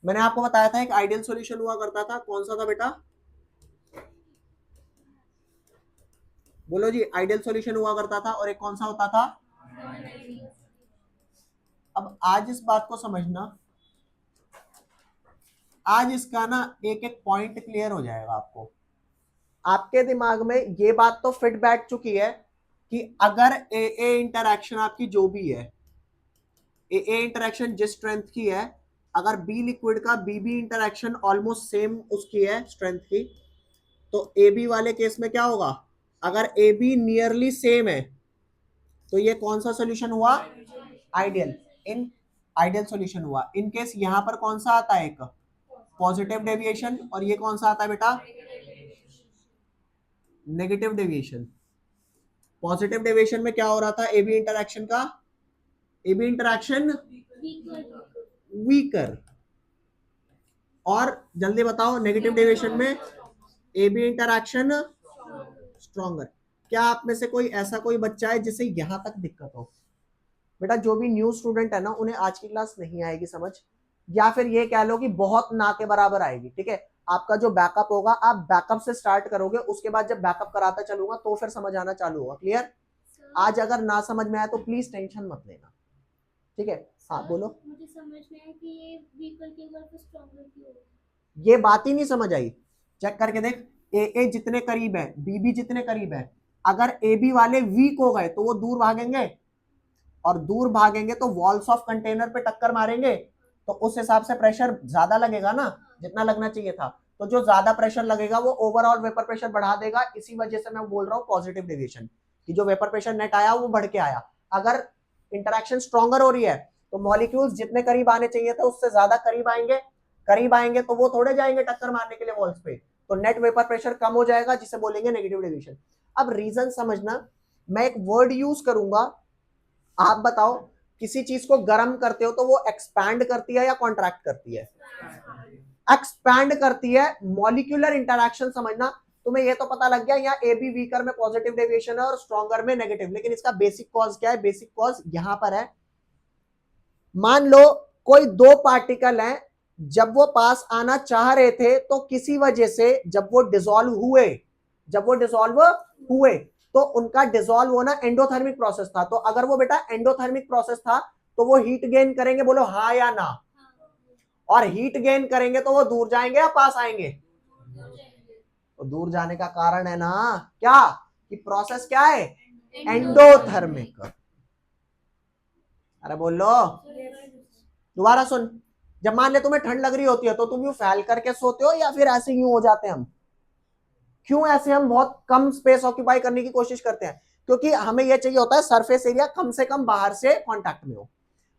मैंने आपको बताया था एक आइडियल सॉल्यूशन हुआ करता था, कौन सा था बेटा? बोलो जी, आइडियल सॉल्यूशन हुआ करता था और एक कौन सा होता था? अब आज इस बात को समझना, आज इसका ना एक एक पॉइंट क्लियर हो जाएगा आपको। आपके दिमाग में ये बात तो फिट बैठ चुकी है कि अगर ए ए इंटरैक्शन आपकी जो भी है, ए ए इंटरैक्शन जिस स्ट्रेंथ की है, अगर बी लिक्विड का B B interaction almost same उसकी है स्ट्रेंथ की, तो ए बी वाले केस में क्या होगा? अगर ए बी नियरली सेम है तो ये कौन सा सोल्यूशन हुआ? आइडियल। इन आइडियल सोल्यूशन हुआ। इन केस यहां पर कौन सा आता है? एक पॉजिटिव डेविएशन, और ये कौन सा आता है बेटा? Negative deviation. पॉजिटिव डेविएशन में क्या हो रहा था? ए बी इंटरैक्शन का ए बी इंटरैक्शन वीकर, और जल्दी बताओ नेगेटिव डेविएशन में ए बी इंटरैक्शन स्ट्रॉन्गर। क्या आप में से कोई ऐसा कोई बच्चा है जिसे यहां तक दिक्कत हो? बेटा जो भी न्यू स्टूडेंट है ना, उन्हें आज की क्लास नहीं आएगी समझ, या फिर ये कह लो कि बहुत ना के बराबर आएगी। ठीक है, आपका जो बैकअप होगा, आप बैकअप से स्टार्ट करोगे, उसके बाद जब बैकअप कराता चलूंगा तो फिर समझ आना चालू होगा। क्लियर? आज अगर ना समझ में आया तो प्लीज टेंशन मत लेना। ठीक है, हाँ बोलो। मुझे समझ में आया कि ये वीकर के घर पे स्ट्रॉन्गर क्यों है। ये बात ही नहीं समझ आई। चेक करके देख, ए ए जितने करीब है, बी बी जितने करीब है, अगर ए बी वाले वीक हो गए तो वो दूर भागेंगे, और दूर भागेंगे तो वॉल्स ऑफ कंटेनर पे टक्कर मारेंगे, तो उस हिसाब से प्रेशर ज्यादा लगेगा ना, जितना लगना चाहिए था। तो जो ज्यादा प्रेशर लगेगा वो ओवरऑल वेपर प्रेशर बढ़ा देगा। इसी वजह से मैं बोल रहा हूँ पॉजिटिव डेविएशन, कि जो वेपर प्रेशर नेट आया वो बढ़ के आया। अगर इंटरेक्शन स्ट्रॉन्गर हो रही है तो मॉलिक्यूल्स जितने करीब आने चाहिए थे उससे ज्यादा करीब आएंगे। करीब आएंगे तो वो थोड़े जाएंगे टक्कर मारने के लिए वॉल्स पे, तो नेट वेपर प्रेशर कम हो जाएगा, जिसे बोलेंगे नेगेटिव डेविएशन। अब रीजन समझना, मैं एक वर्ड यूज करूंगा, आप बताओ, किसी चीज को गर्म करते हो तो वो एक्सपैंड करती है या कॉन्ट्रैक्ट करती है? एक्सपैंड करती है। मॉलिक्यूलर इंटरैक्शन समझना, तुम्हें ये तो पता लग गया यहाँ ए बी वीकर में पॉजिटिव डेविएशन है और स्ट्रॉन्गर में नेगेटिव, लेकिन इसका बेसिक कॉज क्या है? बेसिक कॉज यहां पर है। मान लो कोई दो पार्टिकल हैं, जब वो पास आना चाह रहे थे तो किसी वजह से जब वो डिसॉल्व हुए तो उनका डिसॉल्व होना एंडोथर्मिक प्रोसेस था। तो अगर वो बेटा एंडोथर्मिक प्रोसेस था तो वो हीट गेन करेंगे, बोलो हाँ या ना? और हीट गेन करेंगे तो वो दूर जाएंगे या पास आएंगे? तो दूर जाने का कारण है ना क्या, कि प्रोसेस क्या है? एंडोथर्मिक। अरे बोलो, दोबारा सुन। जब मान ले तुम्हें ठंड लग रही होती है तो तुम यूं फैल करके सोते हो या फिर ऐसे यूं हो जाते हैं हम? क्यों ऐसे हम बहुत कम स्पेस ऑक्यूपाई करने की कोशिश करते हैं? क्योंकि हमें यह चाहिए होता है सरफेस एरिया कम से कम बाहर से कांटेक्ट में हो।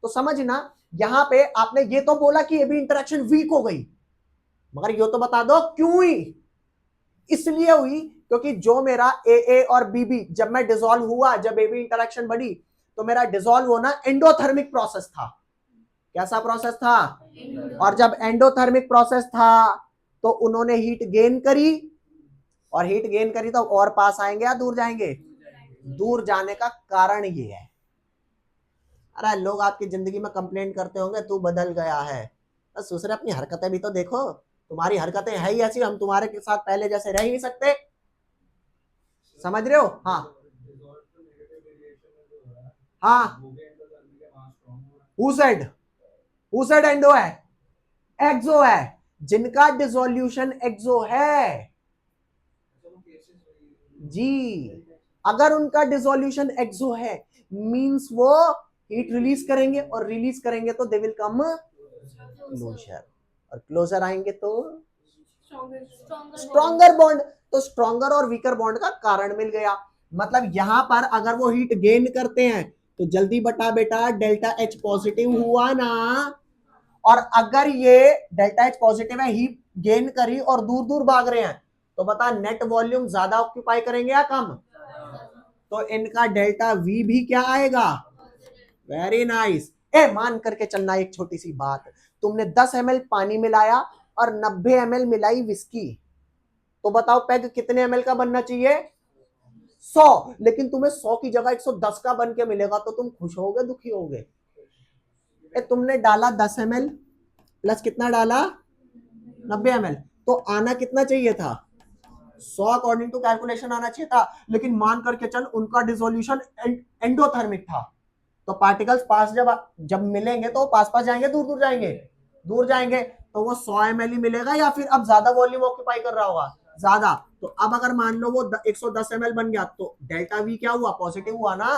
तो समझना, यहां पे आपने ये तो बोला कि ये भी इंटरेक्शन वीक हो गई, मगर ये तो बता दो क्यों हुई? इसलिए हुई क्योंकि जो मेरा ए ए और बी बी, जब मैं डिसॉल्व हुआ, जब ए बी इंटरेक्शन बढ़ी, तो मेरा डिसॉल्व होना एंडोथर्मिक प्रोसेस था। कैसा प्रोसेस था? और जब एंडोथर्मिक प्रोसेस था तो उन्होंने हीट गेन करी, और हीट गेन करी तो और पास आएंगे या दूर जाएंगे? दूर जाने का कारण ये है। अरे लोग आपकी जिंदगी में कंप्लेंट करते होंगे तू बदल गया है, बस दूसरे अपनी हरकतें भी तो देखो। तुम्हारी हरकतें है ही ऐसी, हम तुम्हारे के साथ पहले जैसे रह ही नहीं सकते। समझ रहे हो? हाँ हाँ। हु सेड एंडो है? एक्सो है। जिनका डिसोल्यूशन एक्सो है जी, अगर उनका डिसोल्यूशन एक्सो है मींस वो हीट रिलीज करेंगे, और रिलीज करेंगे तो दे विल कम क्लोजर, और क्लोजर आएंगे तो स्ट्रॉन्गर बॉन्ड। तो स्ट्रॉन्गर और वीकर बॉन्ड का कारण मिल गया। मतलब यहां पर अगर वो हीट गेन करते हैं तो जल्दी बता बेटा, डेल्टा एच पॉजिटिव हुआ ना, और अगर ये डेल्टा एच पॉजिटिव है, हीट गेन करी और दूर दूर भाग रहे हैं, तो बता नेट वॉल्यूम ज्यादा ऑक्यूपाई करेंगे या कम? तो इनका डेल्टा वी भी क्या आएगा? Very nice. ए मान करके चलना एक छोटी सी बात, तुमने 10 ml पानी मिलाया और 90 ml मिलाई विस्की, तो बताओ पैग कितने ml का बनना चाहिए? 100। लेकिन तुम्हें 100 की जगह 110 का बन के मिलेगा तो तुम खुश होगे दुखी होगे? तुमने डाला 10 ml, प्लस कितना डाला 90 ml, तो आना कितना चाहिए था 100 अकॉर्डिंग टू कैलकुलेशन आना चाहिए था, लेकिन मान करके चल उनका डिसोल्यूशन एंडोथर्मिक था, तो पार्टिकल्स पास जब जब मिलेंगे तो पास पास जाएंगे, दूर दूर जाएंगे, दूर जाएंगे, तो वो 100 ml ही मिलेगा या फिर अब ज्यादा वॉल्यूम ऑक्यूपाई कर रहा होगा, ज्यादा। तो अब अगर मान लो वो 110 ml बन गया तो डेल्टा वी क्या हुआ, पॉजिटिव हुआ ना।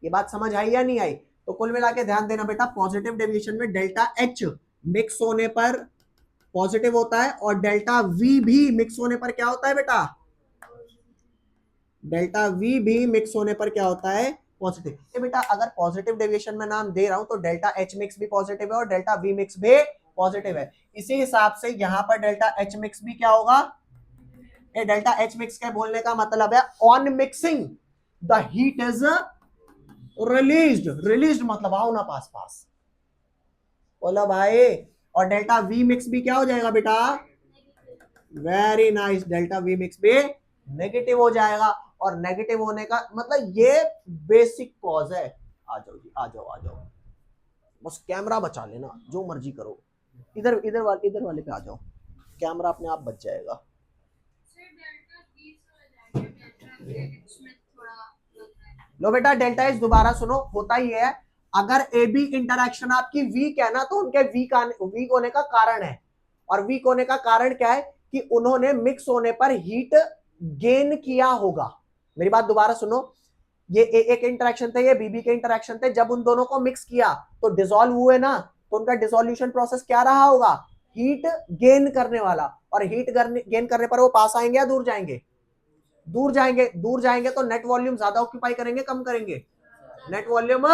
ये बात समझ आई या नहीं आई? तो कुल मिला के ध्यान देना बेटा, पॉजिटिव डेविएशन में डेल्टा एच मिक्स होने पर पॉजिटिव होता है, और डेल्टा वी भी मिक्स होने पर क्या होता है बेटा, डेल्टा वी भी मिक्स होने पर क्या होता है, पॉजिटिव। ये बेटा अगर पॉजिटिव डेविएशन में नाम दे रहा हूं तो डेल्टा एच मिक्स भी पॉजिटिव है और डेल्टा वी मिक्स भी पॉजिटिव है, इसी हिसाब से यहां पर डेल्टा एच मिक्स भी क्या होगा, ये डेल्टा एच मिक्स के बोलने का मतलब है on mixing the heat is released मतलब आओ ना पास पास, बोलो भाई। और डेल्टा वी मिक्स भी क्या हो जाएगा बेटा, very nice, delta we mix भी नेगेटिव हो जाएगा, और नेगेटिव होने का मतलब ये बेसिक कॉज है। आ जाओ जी, आ जाओ आ जाओ, बस कैमरा बचा लेना, जो मर्जी करो, इधर वाले पे आ जाओ, कैमरा अपने आप बच जाएगा। लो बेटा डेल्टा एच दोबारा सुनो, होता ही है, अगर ए बी इंटरेक्शन आपकी वीक है ना तो उनके वीक होने का कारण है, और वीक होने का कारण क्या है कि उन्होंने मिक्स होने पर हीट गेन किया होगा। मेरी बात दोबारा सुनो, ये ए के इंटरेक्शन थे, ये बी के इंटरेक्शन थे, जब उन दोनों को मिक्स किया तो डिसॉल्व हुए ना, तो उनका डिसोल्यूशन प्रोसेस क्या रहा होगा, हीट गेन करने वाला, और हीट गेन करने पर वो पास आएंगे या दूर जाएंगे, दूर जाएंगे, दूर जाएंगे तो नेट वॉल्यूम ज्यादा ऑक्यूपाई करेंगे कम करेंगे, नेट वॉल्यूम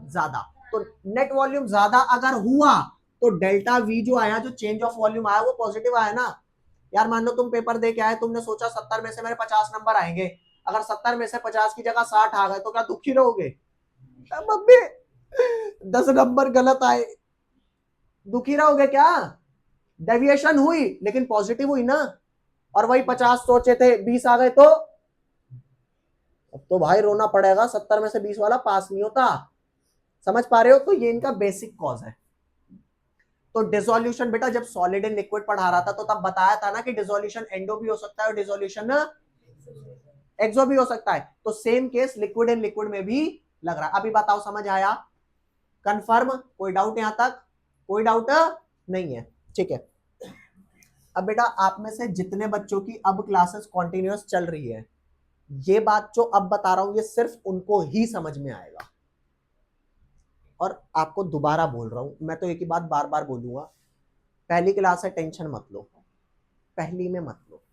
ज्यादा, तो नेट वॉल्यूम ज्यादा अगर हुआ तो डेल्टा वी जो आया, जो चेंज ऑफ वॉल्यूम आया वो पॉजिटिव आया ना। यार मान लो तुम पेपर दे के आए, तुमने सोचा 70 में से मेरे 50 नंबर आएंगे, अगर 70 में से 50 की जगह 60 आ गए तो क्या दुखी रहोगे, मम्मी 10 नंबर गलत आए, दुखी रहोगे क्या, डेविएशन हुई लेकिन पॉजिटिव हुई ना, और वही 50 सोचे थे 20 आ गए तो अब तो भाई रोना पड़ेगा, 70 में से 20 वाला पास नहीं होता। समझ पा रहे हो? तो ये इनका बेसिक कॉज है। तो डिसोल्यूशन बेटा जब सॉलिड एंड लिक्विड पढ़ा रहा था तो तब बताया था ना कि डिसोल्यूशन एंडो भी हो सकता है और डिसोल्यूशन एक्सो भी हो सकता है, तो same case liquid and liquid में भी लग रहा है। अभी बताओ समझ आया, कंफर्म, कोई डाउट यहां तक, कोई डाउट नहीं है, ठीक है। अब बेटा आप में से जितने बच्चों की अब क्लासेस कॉन्टिन्यूअस चल रही है, ये बात जो अब बता रहा हूं ये सिर्फ उनको ही समझ में आएगा, और आपको दोबारा बोल रहा हूं, मैं तो एक ही बात बार बार बोलूंगा, पहली क्लास है टेंशन मत लो, पहली में मत लो,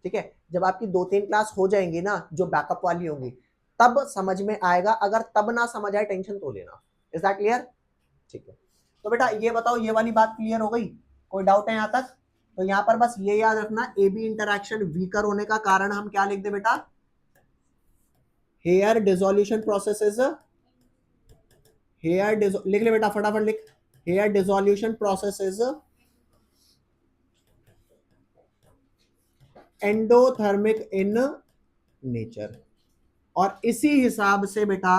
ठीक है। जब आपकी 2-3 क्लास हो जाएंगी ना जो बैकअप वाली होंगी तब समझ में आएगा, अगर तब ना समझ आए टेंशन तो लेना। Is that clear? ठीक है। तो बेटा ये बताओ, ये वाली बात क्लियर हो गई, कोई डाउट है यहां तक? तो यहां पर बस ये याद रखना, ए बी इंटरैक्शन वीकर होने का कारण हम क्या लिख दे बेटा, हेयर डिसोल्यूशन प्रोसेस इज, लिख ले बेटा फटाफट लिख, here dissolution process is endothermic in nature, और इसी हिसाब से बेटा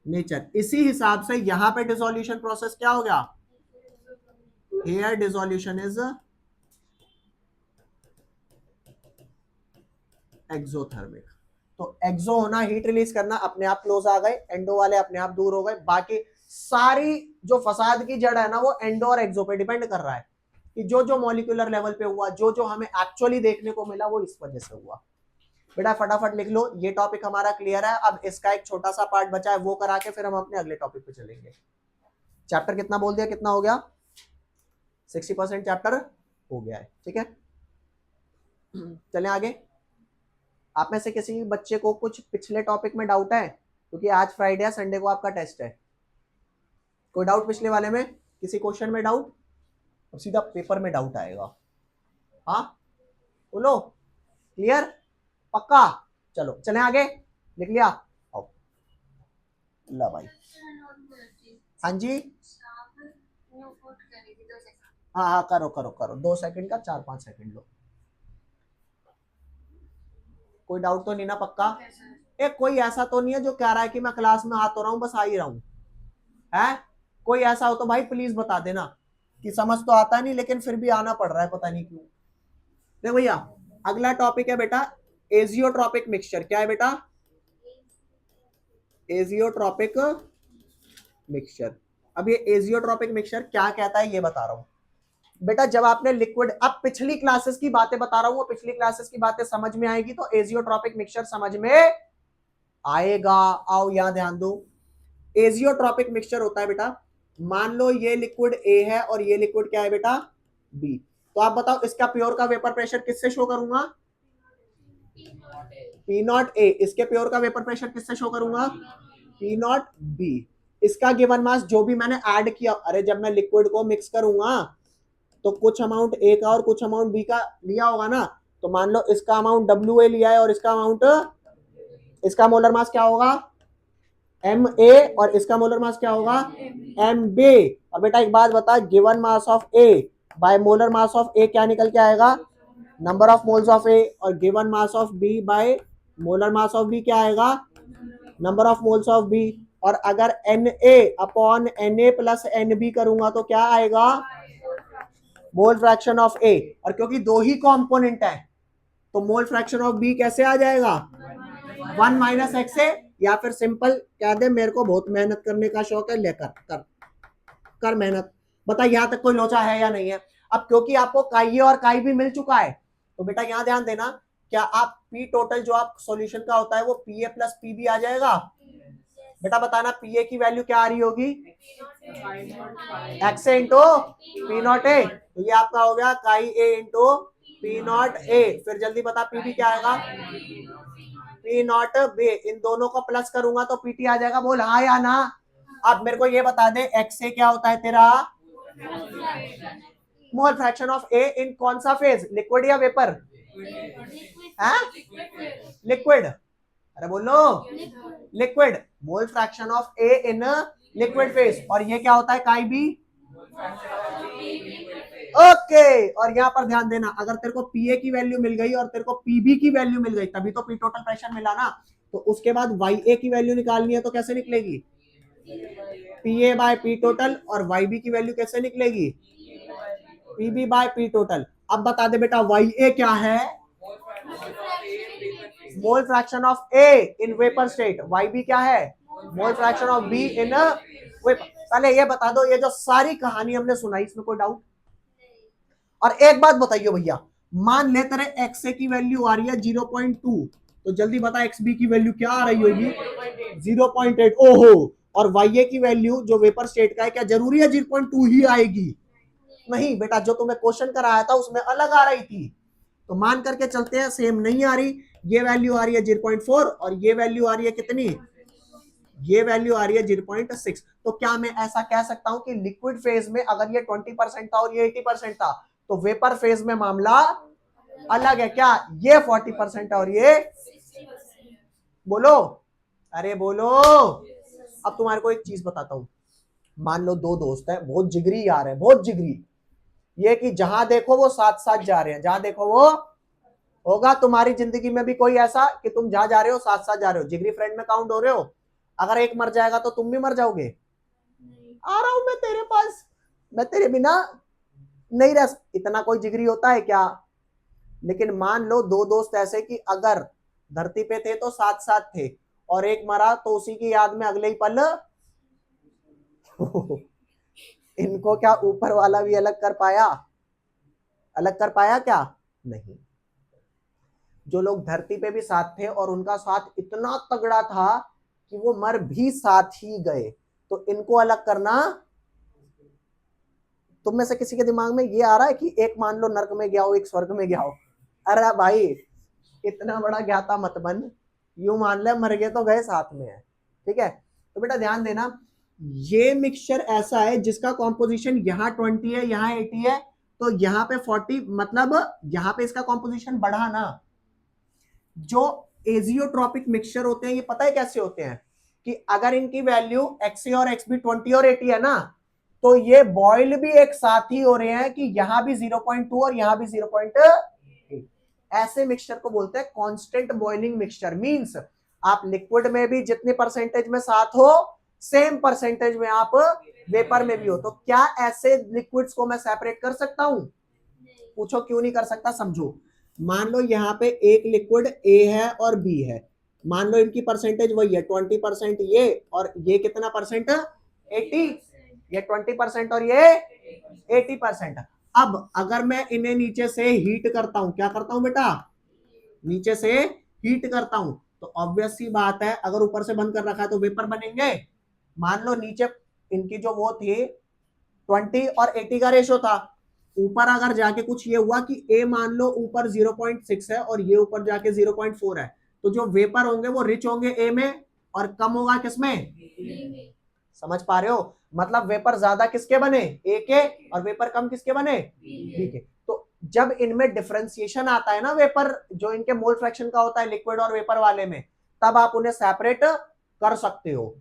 नेचर, इसी हिसाब से यहां पे डिसोल्यूशन प्रोसेस क्या हो गया, हेयर डिसोल्यूशन इज एक्सोथर्मिक। तो एक्सो होना हीट रिलीज करना, अपने आप क्लोज आ गए, एंडो वाले अपने आप दूर हो गए, बाकी सारी जो फसाद की जड़ है ना वो एंडो और एक्सो पे डिपेंड कर रहा है, कि जो जो मॉलिक्यूलर लेवल पे हुआ, जो जो हमें एक्चुअली देखने को मिला वो इस वजह से हुआ। बेटा फटाफट लिख लो, ये टॉपिक हमारा क्लियर है। अब इसका एक छोटा सा पार्ट बचा है, वो करा के फिर हम अपने अगले टॉपिक पे चलेंगे। चैप्टर कितना बोल दिया, कितना हो गया, 60% चैप्टर हो गया है, ठीक है। चलें आगे। आप में से किसी बच्चे को कुछ पिछले टॉपिक में डाउट है, क्योंकि आज फ्राइडे है, संडे को आपका टेस्ट है, कोई डाउट पिछले वाले में, किसी क्वेश्चन में डाउट? अब सीधा पेपर में डाउट आएगा, हाँ बोलो, क्लियर, पक्का? चलो चलें आगे, लिख लिया, आओ ला भाई, हाँ जी, हाँ हाँ करो करो करो, 2 सेकंड का 4-5 सेकंड लो, कोई डाउट तो नहीं ना, पक्का? एक कोई ऐसा तो नहीं है जो कह रहा है कि मैं क्लास में आ तो रहा हूँ बस आ ही रहा हूँ, है? कोई ऐसा हो तो भाई प्लीज बता देना, कि समझ तो आता नहीं लेकिन फिर भी आना पड़ रहा है, पता नहीं क्यों। देखो भैया, अगला टॉपिक है बेटा एजियोट्रॉपिक मिक्सचर। क्या है बेटा? Azeotropic mixture. अब ये एजियोट्रॉपिक मिक्सचर क्या कहता है ये बता रहा हूं बेटा। जब आपने लिक्विड, अब पिछली क्लासेस की बातें बता रहा हूं, वो पिछली क्लासेस की बातें समझ में आएगी तो एजियोट्रॉपिक मिक्सचर समझ में आएगा। आओ यहां ध्यान दो। एजियोट्रॉपिक मिक्सचर होता है बेटा, मान लो ये लिक्विड ए है और ये लिक्विड क्या है बेटा? बी। तो आप बताओ इसका प्योर का वेपर प्रेशर किससे शो करूंगा? P not a. इसके प्योर का वेपर प्रेशर किससे शो करूंगा? P not be. इसका गिवन मास जो भी मैंने ऐड किया, अरे जब मैं लिक्विड को मिक्स करूंगा तो कुछ अमाउंट ए का और कुछ अमाउंट बी का लिया होगा ना। तो मान लो इसका अमाउंट डब्ल्यू ए लिया है और इसका अमाउंट, इसका मोलर मास क्या होगा? एम ए, और इसका मोलर मास क्या होगा? M B. और बेटा एक बात बता, given mass of A by molar mass of A क्या निकल के आएगा? Number of moles of A. और given mass of B by molar mass of B क्या आएगा? Number of moles of B. और अगर N A upon N A plus N B करूंगा तो क्या आएगा? Mole fraction of A. और क्योंकि दो ही कंपोनेंट है तो मोल फ्रैक्शन ऑफ बी कैसे आ जाएगा? 1 माइनस एक्स ए। या फिर सिंपल कह दे, मेरे को बहुत मेहनत करने का शौक है, लेकर कर कर मेहनत। बता यहां तक कोई लोचा है या नहीं है? अब क्योंकि आपको काई ए और काई बी मिल चुका है तो बेटा यहां ध्यान देना, क्या आप पी टोटल जो आप सॉल्यूशन का होता है वो P A plus P B आ जाएगा? बेटा बताना पी ए की वैल्यू क्या आ रही होगी? X A into P not a. तो ये आपका हो गया काई ए इंटू पी नॉट ए। फिर जल्दी बता पी बी क्या आएगा? P not be. इन दोनों को प्लस करूंगा तो पीटी आ जाएगा। बोल हाँ या ना। अब मेरे को ये बता दे एक्स ए क्या होता है तेरा? मोल फ्रैक्शन ऑफ ए इन कौन सा फेज, लिक्विड या वेपर? लिक्विड। अरे बोलो liquid. Mole fraction of A in liquid phase. और ये क्या होता है? काई बी। ओके। और यहां पर ध्यान देना, अगर तेरे को पीए की वैल्यू मिल गई और तेरे को पीबी की वैल्यू मिल गई तभी तो पी टोटल प्रेशर मिला ना। तो उसके बाद वाई ए की वैल्यू निकालनी है तो कैसे निकलेगी? P A by P total. और वाई बी की वैल्यू कैसे निकलेगी? P B by P total. अब बता दे बेटा वाई ए क्या है? Mole fraction of A in vapour state. Y B क्या है? Mole fraction of B in vapour. पहले ये बता दो, ये जो सारी कहानी हमने सुनाई इसमें कोई डाउट? और एक बात बताइए भैया, मान ले तेरे एक्स ए की वैल्यू आ रही है 0.2, तो जल्दी बता एक्स बी की वैल्यू क्या आ रही होगी? 0.8। ओहो। और वाई ए की वैल्यू जो वेपर स्टेट का है, क्या जरूरी है 0.2 ही आएगी? नहीं बेटा, जो तुम्हें क्वेश्चन कराया था उसमें अलग आ रही थी। तो मान करके चलते हैं सेम नहीं आ रही। ये वैल्यू आ रही है 0.4 और ये वैल्यू आ रही है कितनी? ये वैल्यू आ रही है 0.6। तो क्या मैं ऐसा कह सकता हूं कि लिक्विड फेज में अगर ये 20% था और ये 80% था तो वेपर फेज में मामला अलग है क्या? ये 40% है और ये बोलो, अरे बोलो। अब तुम्हारे को एक चीज बताता हूं, मान लो दो दोस्त हैं, बहुत जिगरी यार है, बहुत जिगरी, ये कि जहां देखो वो साथ साथ जा रहे हैं, जहां देखो वो। होगा तुम्हारी जिंदगी में भी कोई ऐसा कि तुम जहां जा रहे हो साथ साथ जा रहे हो, जिगरी फ्रेंड में काउंट हो रहे हो? अगर एक मर जाएगा तो तुम भी मर जाओगे? आ रहा हूं मैं तेरे पास, मैं तेरे बिना नहीं रह। इतना कोई जिगरी होता है क्या? लेकिन मान लो दो दोस्त ऐसे कि अगर धरती पे थे तो साथ साथ थे और एक मरा तो उसी की याद में अगले ही पल इनको क्या ऊपर वाला भी अलग कर पाया? अलग कर पाया क्या? नहीं। जो लोग धरती पे भी साथ थे और उनका साथ इतना तगड़ा था कि वो मर भी साथ ही गए, तो इनको अलग करना। तुम में से किसी के दिमाग में ये आ रहा है कि एक मान लो नर्क में गया हो, एक स्वर्ग में गया हो? अरे भाई इतना बड़ा ज्ञाता मत बन, यूं मान ले मर गए तो गए साथ में है। ठीक है, तो बेटा ध्यान देना, ये मिक्सचर ऐसा है जिसका कॉम्पोजिशन यहाँ 20 है, यहाँ 80 है, तो यहाँ पे 40, मतलब यहाँ पे इसका कॉम्पोजिशन बढ़ा ना। जो एजियोट्रॉपिक मिक्सचर होते हैं ये पता है कैसे होते हैं, कि अगर इनकी वैल्यू एक्स ए और एक्स बी 20 और 80 है ना, तो ये बॉइल भी एक साथ ही हो रहे हैं कि यहां भी 0.2 और यहां भी 0.8। ऐसे मिक्सचर को बोलते हैं कांस्टेंट बॉइलिंग मिक्सचर। मींस आप लिक्विड में भी जितनी परसेंटेज में साथ हो, सेम परसेंटेज में आप वेपर में भी हो। तो क्या ऐसे लिक्विड्स को मैं सेपरेट कर सकता हूं? पूछो क्यों नहीं कर सकता, समझो। मान लो यहाँ पे एक लिक्विड ए है और बी है, मान लो इनकी परसेंटेज वही है 20% ये, और ये कितना परसेंट? 80। ये 20% और ये 80%। अब अगर मैं इन्हें नीचे से हीट करता हूं, क्या करता हूं बेटा? नीचे से हीट करता हूं, तो ऑब्वियस सी बात है अगर ऊपर से बंद कर रखा है तो वेपर बनेंगे। मान लो नीचे इनकी जो वो थी 20 और 80 का रेशो था, ऊपर अगर जाके कुछ ये हुआ कि ए मान लो ऊपर 0.6 है और ये ऊपर जाके 0.4 है, तो जो वेपर होंगे वो रिच होंगे ए में और कम होगा किसमें? समझ पा रहे हो? मतलब वेपर ज्यादा किसके बने? ए के, और वेपर कम किसके बने? बी के। तो जब इनमें डिफरेंशिएशन आता है ना वेपर, जो इनके मोल फ्रैक्शन का होता है लिक्विड और वेपर वाले में, तब आप उन्हें सेपरेट कर सकते हो।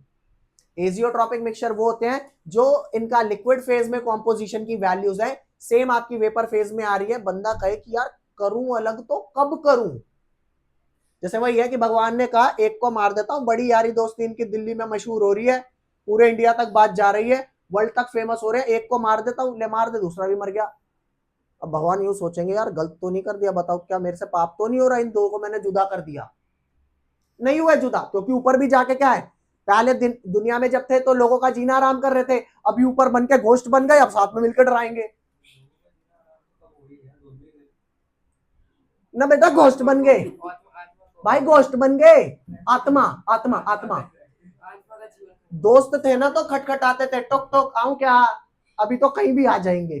एजियोट्रॉपिक मिक्सचर वो होते हैं जो इनका लिक्विड फेज में कॉम्पोजिशन की वैल्यूज है सेम आपकी वेपर फेज में आ रही है, बंदा कहे कि यार करूं अलग तो कब करूं। जैसे वही है कि भगवान ने कहा एक को मार देता हूं, बड़ी यारी दोस्ती इनकी दिल्ली में मशहूर हो रही है, पूरे इंडिया तक बात जा रही है, वर्ल्ड तक फेमस हो रहे हैं, एक को मार देता हूं, ले मार दे, दूसरा भी मर गया। अब भगवान यूं सोचेंगे यार गलत तो नहीं कर दिया, बताओ क्या मेरे से पाप तो नहीं हो रहा, इन दो को मैंने जुदा कर दिया? नहीं हुआ जुदा, क्योंकि ऊपर भी जाके क्या है, पहले दिन दुनिया में जब थे तो लोगों का जीना आराम कर रहे थे, अभी ऊपर बन के घोस्ट बन गए, अब साथ में मिलकर डराएंगे ना बेटा। घोस्ट बन गए भाई, घोस्ट बन गए। आत्मा आत्मा आत्मा। दोस्त थे ना तो खटखटाते थे, टोक टोक आऊं क्या, अभी तो कहीं भी आ जाएंगे।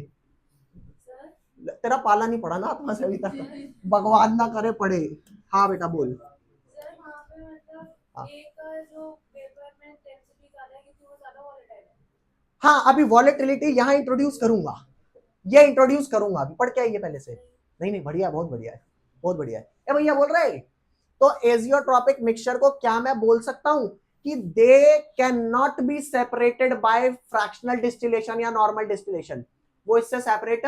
तेरा पाला नहीं पड़ा ना आत्मा से अभी तक, भगवान ना करे पड़े। हाँ बेटा बोल। सर वहाँ पे मतलब हाँ। ए का जो पेपर में डेंसिटी ज्यादा है क्योंकि वो ज्यादा वॉलेटाइल है। हाँ अभी वॉलेटिलिटी यहाँ इंट्रोड्यूस करूंगा, ये इंट्रोड्यूस करूंगा, अभी पढ़ के आइए पहले से। नहीं नहीं बढ़िया, बहुत बढ़िया है, बहुत बढ़िया है। ए भैया बोल रहे हैं, तो एजियोट्रॉपिक मिक्सचर को क्या मैं बोल सकता हूं कि they can not be separated by fractional distillation या नॉर्मल डिस्टिलेशन, वो इससे सेपरेट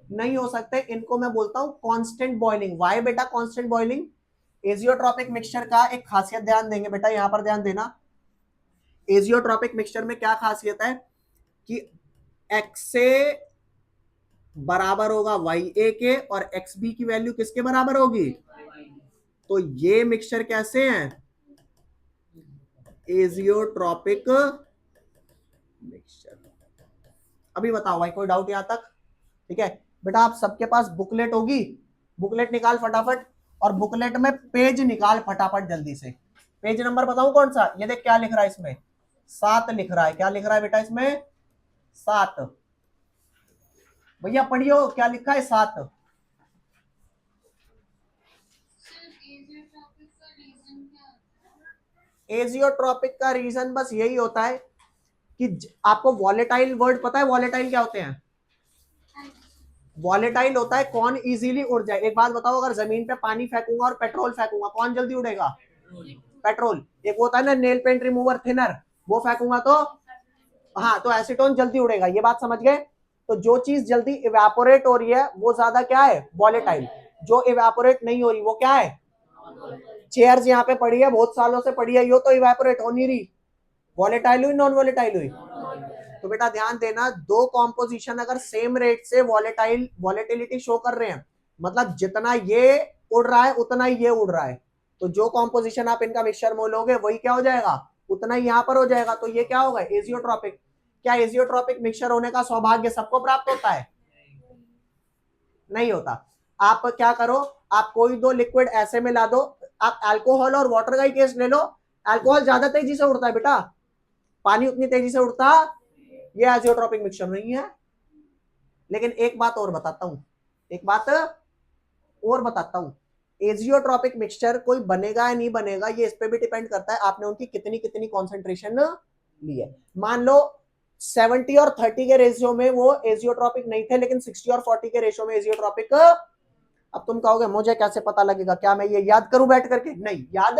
नहीं हो सकते। इनको मैं बोलता हूं कांस्टेंट बॉइलिंग। वाई बेटा कांस्टेंट बॉइलिंग? एजियोट्रॉपिक मिक्सचर का एक खासियत ध्यान देंगे बेटा, यहां पर ध्यान देना। एजियोट्रॉपिक मिक्सचर में क्या खासियत है कि एक्स से बराबर होगा वाई ए के, और एक्स बी की वैल्यू किसके बराबर होगी? तो ये मिक्सचर कैसे हैं? Azeotropic mixture. अभी बताओ भाई, कोई डाउट यहां तक? ठीक है बेटा, आप सबके पास बुकलेट होगी, बुकलेट निकाल फटाफट, और बुकलेट में पेज निकाल फटाफट जल्दी से। पेज नंबर बताऊं कौन सा? ये देख क्या लिख रहा है इसमें, 7 लिख रहा है। क्या लिख रहा है बेटा इसमें? 7। भैया पढ़ियो क्या लिखा है? 7। एजियोट्रॉपिक का रीजन बस यही होता है कि आपको वॉलेटाइल वर्ड पता है, वॉलेटाइल क्या होते हैं? वॉलेटाइल होता है कौन इजीली उड़ जाए। एक बात बताओ, अगर जमीन पे पानी फेंकूंगा और पेट्रोल फेंकूंगा, कौन जल्दी उड़ेगा? पेट्रोल। एक होता है ना नेल पेंट रिमूवर थिनर, वो फेंकूंगा तो हाँ, तो एसीटोन जल्दी उड़ेगा। ये बात समझ गए? तो जो चीज जल्दी इवेपोरेट हो रही है वो ज्यादा क्या है? वॉलेटाइल। जो इवेपोरेट नहीं हो रही वो क्या है? चेयर्स यहाँ पे पड़ी है, बहुत सालों से पड़ी है, यो तो इवेपोरेट हो नहीं रही, वॉलेटाइल हुई नॉन वॉलेटाइल हुई? तो बेटा ध्यान देना, दो कॉम्पोजिशन अगर सेम रेट से वॉलेटिलिटी शो कर रहे हैं, मतलब जितना ये उड़ रहा है उतना ही ये उड़ रहा है, तो जो कॉम्पोजिशन आप इनका मिक्सचर मोलोगे वही क्या हो जाएगा? उतना ही यहां पर हो जाएगा। तो ये क्या होगा? एजियोट्रॉपिक। क्या एजियोट्रॉपिक मिक्सचर होने का सौभाग्य सबको प्राप्त होता है? नहीं होता। आप क्या करो, आप कोई दो लिक्विड ऐसे में ला दो, आप अल्कोहल और वाटर का ही केस ले लो, अल्कोहल ज्यादा तेजी से उड़ता है बेटा, पानी उतनी तेजी से उड़ता, ये एजियोट्रॉपिक मिक्सचर नहीं है। लेकिन एक बात और बताता हूं, एक बात और बताता हूं, एजियोट्रॉपिक मिक्सचर कोई बनेगा या नहीं बनेगा ये इस पे भी डिपेंड करता है आपने उनकी कितनी कितनी कॉन्सेंट्रेशन ली है। मान लो 70 और 30 के रेशियो में वो एजियोट्रॉपिक नहीं थे, लेकिन 60 और 40 के रेशियो में एजियोट्रॉपिक। अब तुम कहोगे मुझे कैसे पता लगेगा, क्या मैं ये याद करूं बैठ करके? नहीं, याद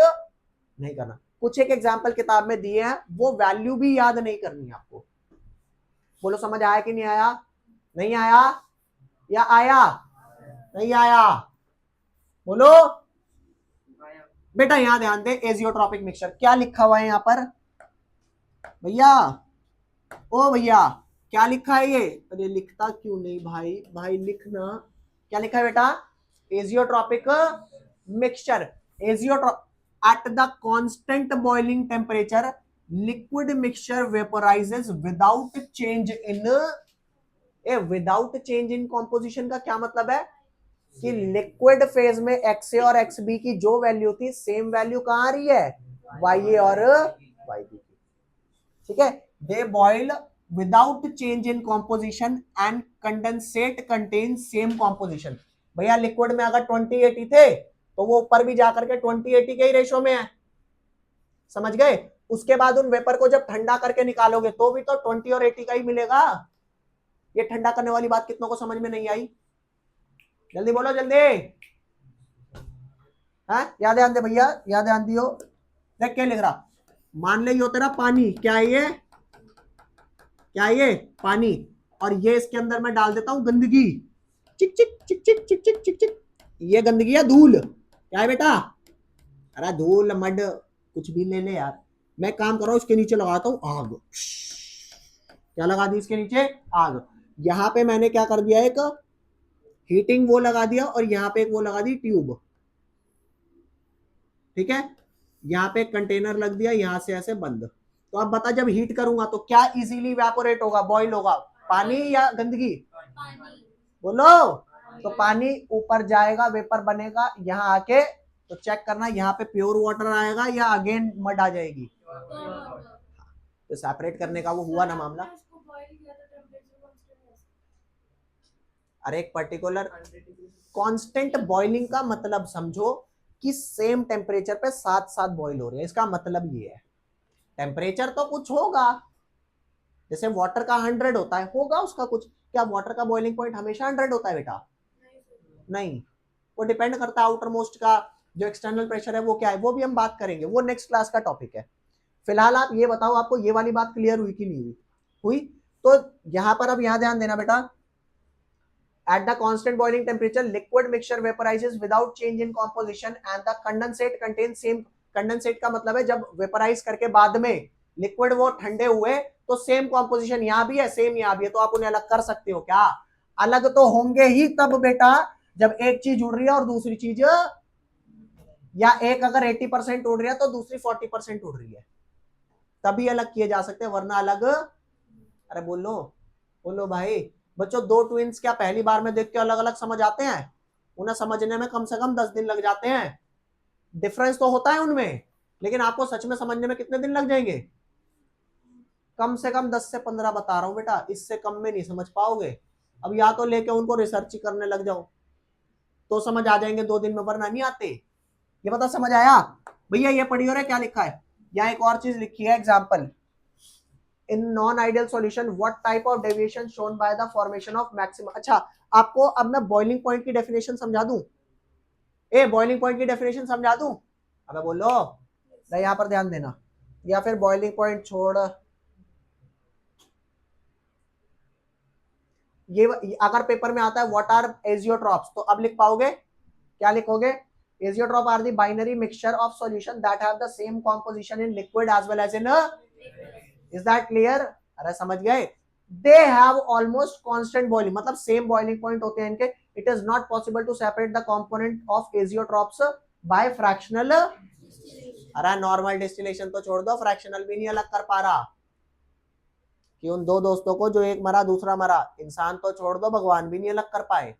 नहीं करना। कुछ एक एग्जाम्पल किताब में दिए हैं, वो वैल्यू भी याद नहीं करनी आपको। बोलो समझ आया कि नहीं आया? नहीं आया या आया? नहीं आया? बोलो बेटा। यहां ध्यान दे, एजियोट्रॉपिक मिक्सचर क्या लिखा हुआ है यहां पर? भैया, ओ भैया, क्या लिखा है ये? अरे लिखता क्यों नहीं भाई, भाई लिखना। क्या लिखा है बेटा? Azeotropic mixture. Azeotrope at the constant boiling temperature liquid mixture vaporises without change in, without change in composition का क्या मतलब है कि लिक्विड फेज में एक्स ए और एक्स बी की जो वैल्यू थी सेम वैल्यू कहां आ रही है, वाई ए और वाई बी की। ठीक है, they boil without change in composition and condensate contain same composition. भैया लिक्विड में अगर 20-80 थे तो वो ऊपर भी जाकर के 20-80 के ही रेशो में है, समझ गए? उसके बाद उन वेपर को जब ठंडा करके निकालोगे तो भी तो 20 और 80 का ही मिलेगा। ये ठंडा करने वाली बात कितनों को समझ में नहीं आई? जल्दी बोलो जल्दी। हाँ, याद ध्यान दे भैया, याद ध्यान दियो। देख क्या लिख रहा, मान ले यो तेरा पानी, क्या है ये, क्या है ये? पानी। और ये इसके अंदर मैं डाल देता हूं गंदगी, चिक चिक चिक चिक चिक चिक चिक चिक। ये गंदगी है, धूल। क्या है बेटा? अरे धूल मड कुछ भी ले ले यार। मैं काम कर रहा हूं, इसके नीचे लगाता हूं आग। क्या लगा दी इसके नीचे? आग। यहां पे मैंने क्या कर दिया, एक हीटिंग वो लगा दिया और यहां पे एक वो लगा दी ट्यूब। ठीक है, यहां पे कंटेनर लग दिया, यहां से ऐसे बंद। तो अब बता, जब हीट करूंगा तो क्या इजीली इवेपोरेट होगा, बॉइल होगा, पानी या गंदगी? पानी। बोलो। तो पानी ऊपर जाएगा, वेपर बनेगा, यहाँ आके तो चेक करना यहाँ पे प्योर वाटर आएगा या अगेन मड आ जाएगी। तो सेपरेट करने का वो हुआ ना मामला। अरे एक पर्टिकुलर कांस्टेंट बॉइलिंग का मतलब समझो कि सेम टेम्परेचर पे साथ साथ बॉइल हो रहे हैं, इसका मतलब ये है। टेम्परेचर तो कुछ होगा, जैसे वाटर का 100 होता है, होगा उसका कुछ। क्या वाटर का बॉइलिंग पॉइंट हमेशा 100 होता है बेटा? नहीं, वो डिपेंड करता है आउटर मोस्ट का जो एक्सटर्नल प्रेशर है वो क्या है, वो भी हम बात करेंगे, वो नेक्स्ट क्लास का टॉपिक है। फिलहाल आप ये बताओ, आपको ये वाली बात क्लियर हुई कि नहीं हुई? हुई। तो यहां पर अब यहां ध्यान देना बेटा, at the constant boiling temperature liquid mixture vaporizes without change in composition and the condensate contains same। Condensate का मतलब है जब वेपराइज करके बाद में लिक्विड वो ठंडे हुए तो सेम कॉम्पोजिशन यहां भी है, सेम यहां भी है, तो आप उन्हें अलग कर सकते हो क्या? अलग तो होंगे ही तब बेटा जब एक चीज उड़ रही है और दूसरी चीज, या एक अगर 80% उड़ रही है तो दूसरी 40% उड़ रही है, तभी अलग किए जा सकते हैं, वरना अलग। अरे बोलो, बोलो भाई। बच्चों, दो ट्विंस क्या पहली बार में देख के अलग अलग समझ आते हैं? उन्हें समझने में कम से कम 10 दिन लग जाते हैं। डिफरेंस तो होता है उनमें, लेकिन आपको सच में समझने में कितने दिन लग जाएंगे? कम से कम 10 से 15 बता रहा हूं बेटा, इससे कम में नहीं समझ पाओगे। अब या तो लेके उनको रिसर्च ही करने लग जाओ तो समझ आ जाएंगे 2 दिन में, वरना नहीं आते। ये बता, समझ आया? भैया ये पढ़ी हो रहा है, क्या लिखा है? यहाँ एक और चीज लिखी है, example. In non ideal solution what type of deviation shown by the formation of maximum. अच्छा, आपको अब मैं बॉइलिंग पॉइंट की डेफिनेशन समझा दूं? बॉइलिंग पॉइंट की डेफिनेशन समझा दूं? अबे बोलो, यहां पर ध्यान देना, या फिर बॉइलिंग पॉइंट छोड़। ये अगर पेपर में आता है व्हाट आर एजियोट्रॉप्स, तो अब लिख पाओगे? क्या लिखोगे? Azeotrope are the binary mixture of solution that have the same composition in liquid as well as in, is that clear? अरे समझ गए? They have almost constant boiling, मतलब सेम बॉइलिंग पॉइंट होते हैं इनके। It is not possible to separate the component of azeotropes by fractional. अरे normal distillation तो छोड़ दो, फ्रैक्शनल भी नहीं अलग कर पा रहा कि उन दो दोस्तों को जो एक मरा दूसरा मरा, इंसान तो छोड़ दो, भगवान भी नहीं अलग कर पाए।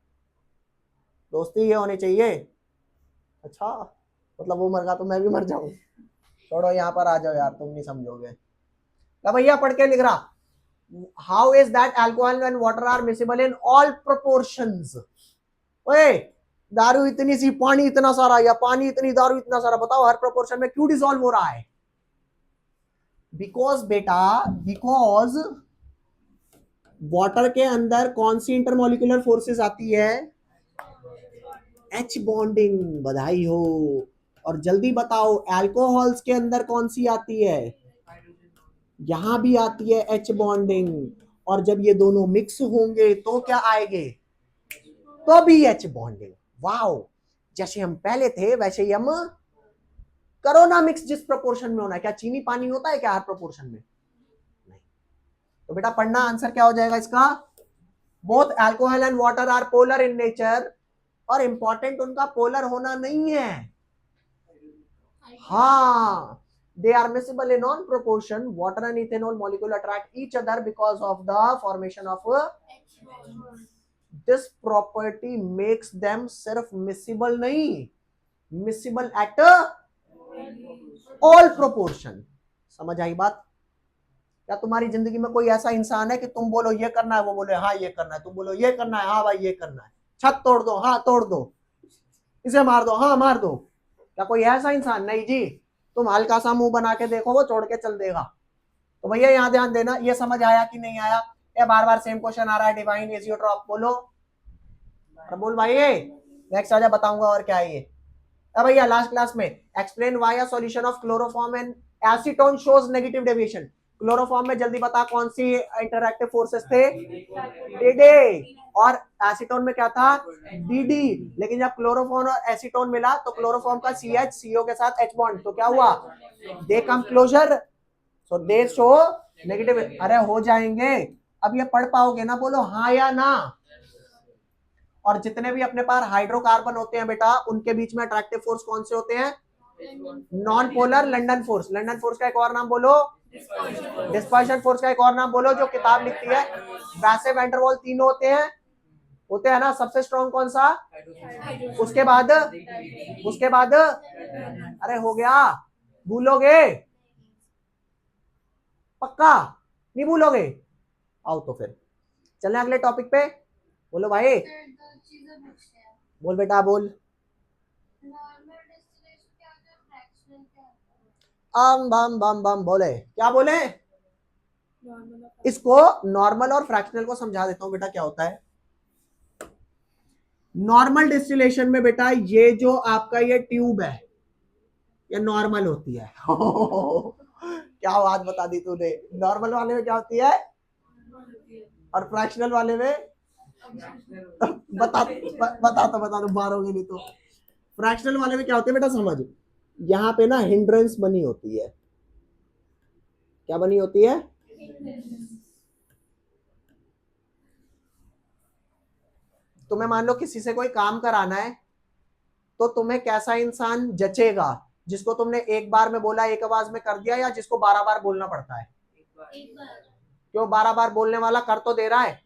दोस्ती ये होनी चाहिए। अच्छा, मतलब वो मर गया तो मैं भी मर जाऊं? छोड़ो, यहाँ पर आ जाओ यार, तुम नहीं समझोगे। क्या भैया पढ़ के लिख रहा, how is that alcohol and water are miscible in all proportions? ओए, दारू इतनी सी, पानी इतना सारा, या पानी इतनी, दारू इतना सारा, बताओ हर प्रोपोर्शन में क्यों डिसॉल्व हो रहा है? बिकॉज बेटा, बिकॉज वाटर के अंदर कौन सी इंटरमोलिकुलर फोर्सेस आती है? H bonding. बधाई हो। और जल्दी बताओ, अल्कोहल्स के अंदर कौन सी आती है? यहां भी आती है एच बॉन्डिंग। और जब ये दोनों मिक्स होंगे तो क्या आएंगे? तो भी एच बॉन्डिंग। वाओ, जैसे हम पहले थे वैसे ही हम करो ना मिक्स, जिस प्रोपोर्शन में होना है। क्या चीनी पानी होता है क्या हर प्रोपोर्शन में? तो बेटा पढ़ना, आंसर क्या हो जाएगा इसका? Both alcohol and water are polar in nature, और इंपॉर्टेंट उनका पोलर होना नहीं है, हाँ, they are miscible in non proportion. Water and ethanol molecule attract each other because of the formation of this property makes them सिर्फ miscible नहीं, miscible at all proportion. समझ आई बात? क्या तुम्हारी जिंदगी में कोई ऐसा इंसान है कि तुम बोलो ये करना है, वो बोले हाँ ये करना है, तुम बोलो ये करना है, हाँ भाई ये करना है, छत तोड़ दो, हाँ तोड़ दो, इसे मार दो, हाँ मार दो? क्या कोई ऐसा इंसान? नहीं जी। तुम हल्का सा मुंह बना के देखो, वो छोड़ के चल देगा। तो भैया यहाँ ध्यान देना, ये समझ आया कि नहीं आया? ये बार बार सेम क्वेश्चन आ रहा है, डिवाइन एजियोट्रॉप बोलो, अरे बोल भाई, नेक्स्ट आजा बताऊंगा और क्या है ये। अब भैया लास्ट क्लास में explain why a solution of chloroform and acetone shows negative deviation. Chloroform में जल्दी बता कौन सी इंटरएक्टिव फोर्सेस थे? डीडी। और एसीटोन में क्या था? डीडी। लेकिन जब क्लोरोफॉर्म और एसीटोन मिला तो क्लोरोफॉर्म का CH CO के साथ H बॉन्ड, तो क्या हुआ? They come closer, so they show negative. अरे हो जाएंगे, अब ये पढ़ पाओगे ना? बोलो हाँ या ना। और जितने भी अपने पास हाइड्रोकार्बन होते हैं बेटा, उनके बीच में अट्रैक्टिव फोर्स कौन से होते हैं? Non polar London force. London force का एक और नाम बोलो, डिस्पर्शन फोर्स का एक और नाम बोलो जो किताब लिखती है। वैसे वैंडरवॉल तीनों होते हैं ना? सबसे स्ट्रॉन्ग कौन सा? उसके बाद अरे हो गया, भूलोगे? पक्का नहीं भूलोगे? आओ तो फिर चलें अगले टॉपिक पे। बोलो भाई, बोल बेटा बोल। आम बम बम बम बोले, क्या बोले? इसको नॉर्मल और फ्रैक्शनल को समझा देता हूं बेटा, क्या होता है। नॉर्मल डिस्टिलेशन में बेटा, ये जो आपका ये ट्यूब है, ये नॉर्मल होती है। क्या बात बता दी तूने। नॉर्मल वाले में क्या होती है और फ्रैक्शनल वाले में? बता दो, मारोगे नहीं तो। फ्रैक्शनल वाले में क्या होती है बेटा, समझ, यहाँ पे ना हिंड्रेंस बनी होती है। क्या बनी होती है? तुम्हें मान लो किसी से कोई काम कराना है, तो तुम्हें कैसा इंसान जचेगा? जिसको तुमने एक बार में बोला, एक आवाज में कर दिया, या जिसको 12 बार बोलना पड़ता है? क्यों? 12 बार बोलने वाला कर तो दे रहा है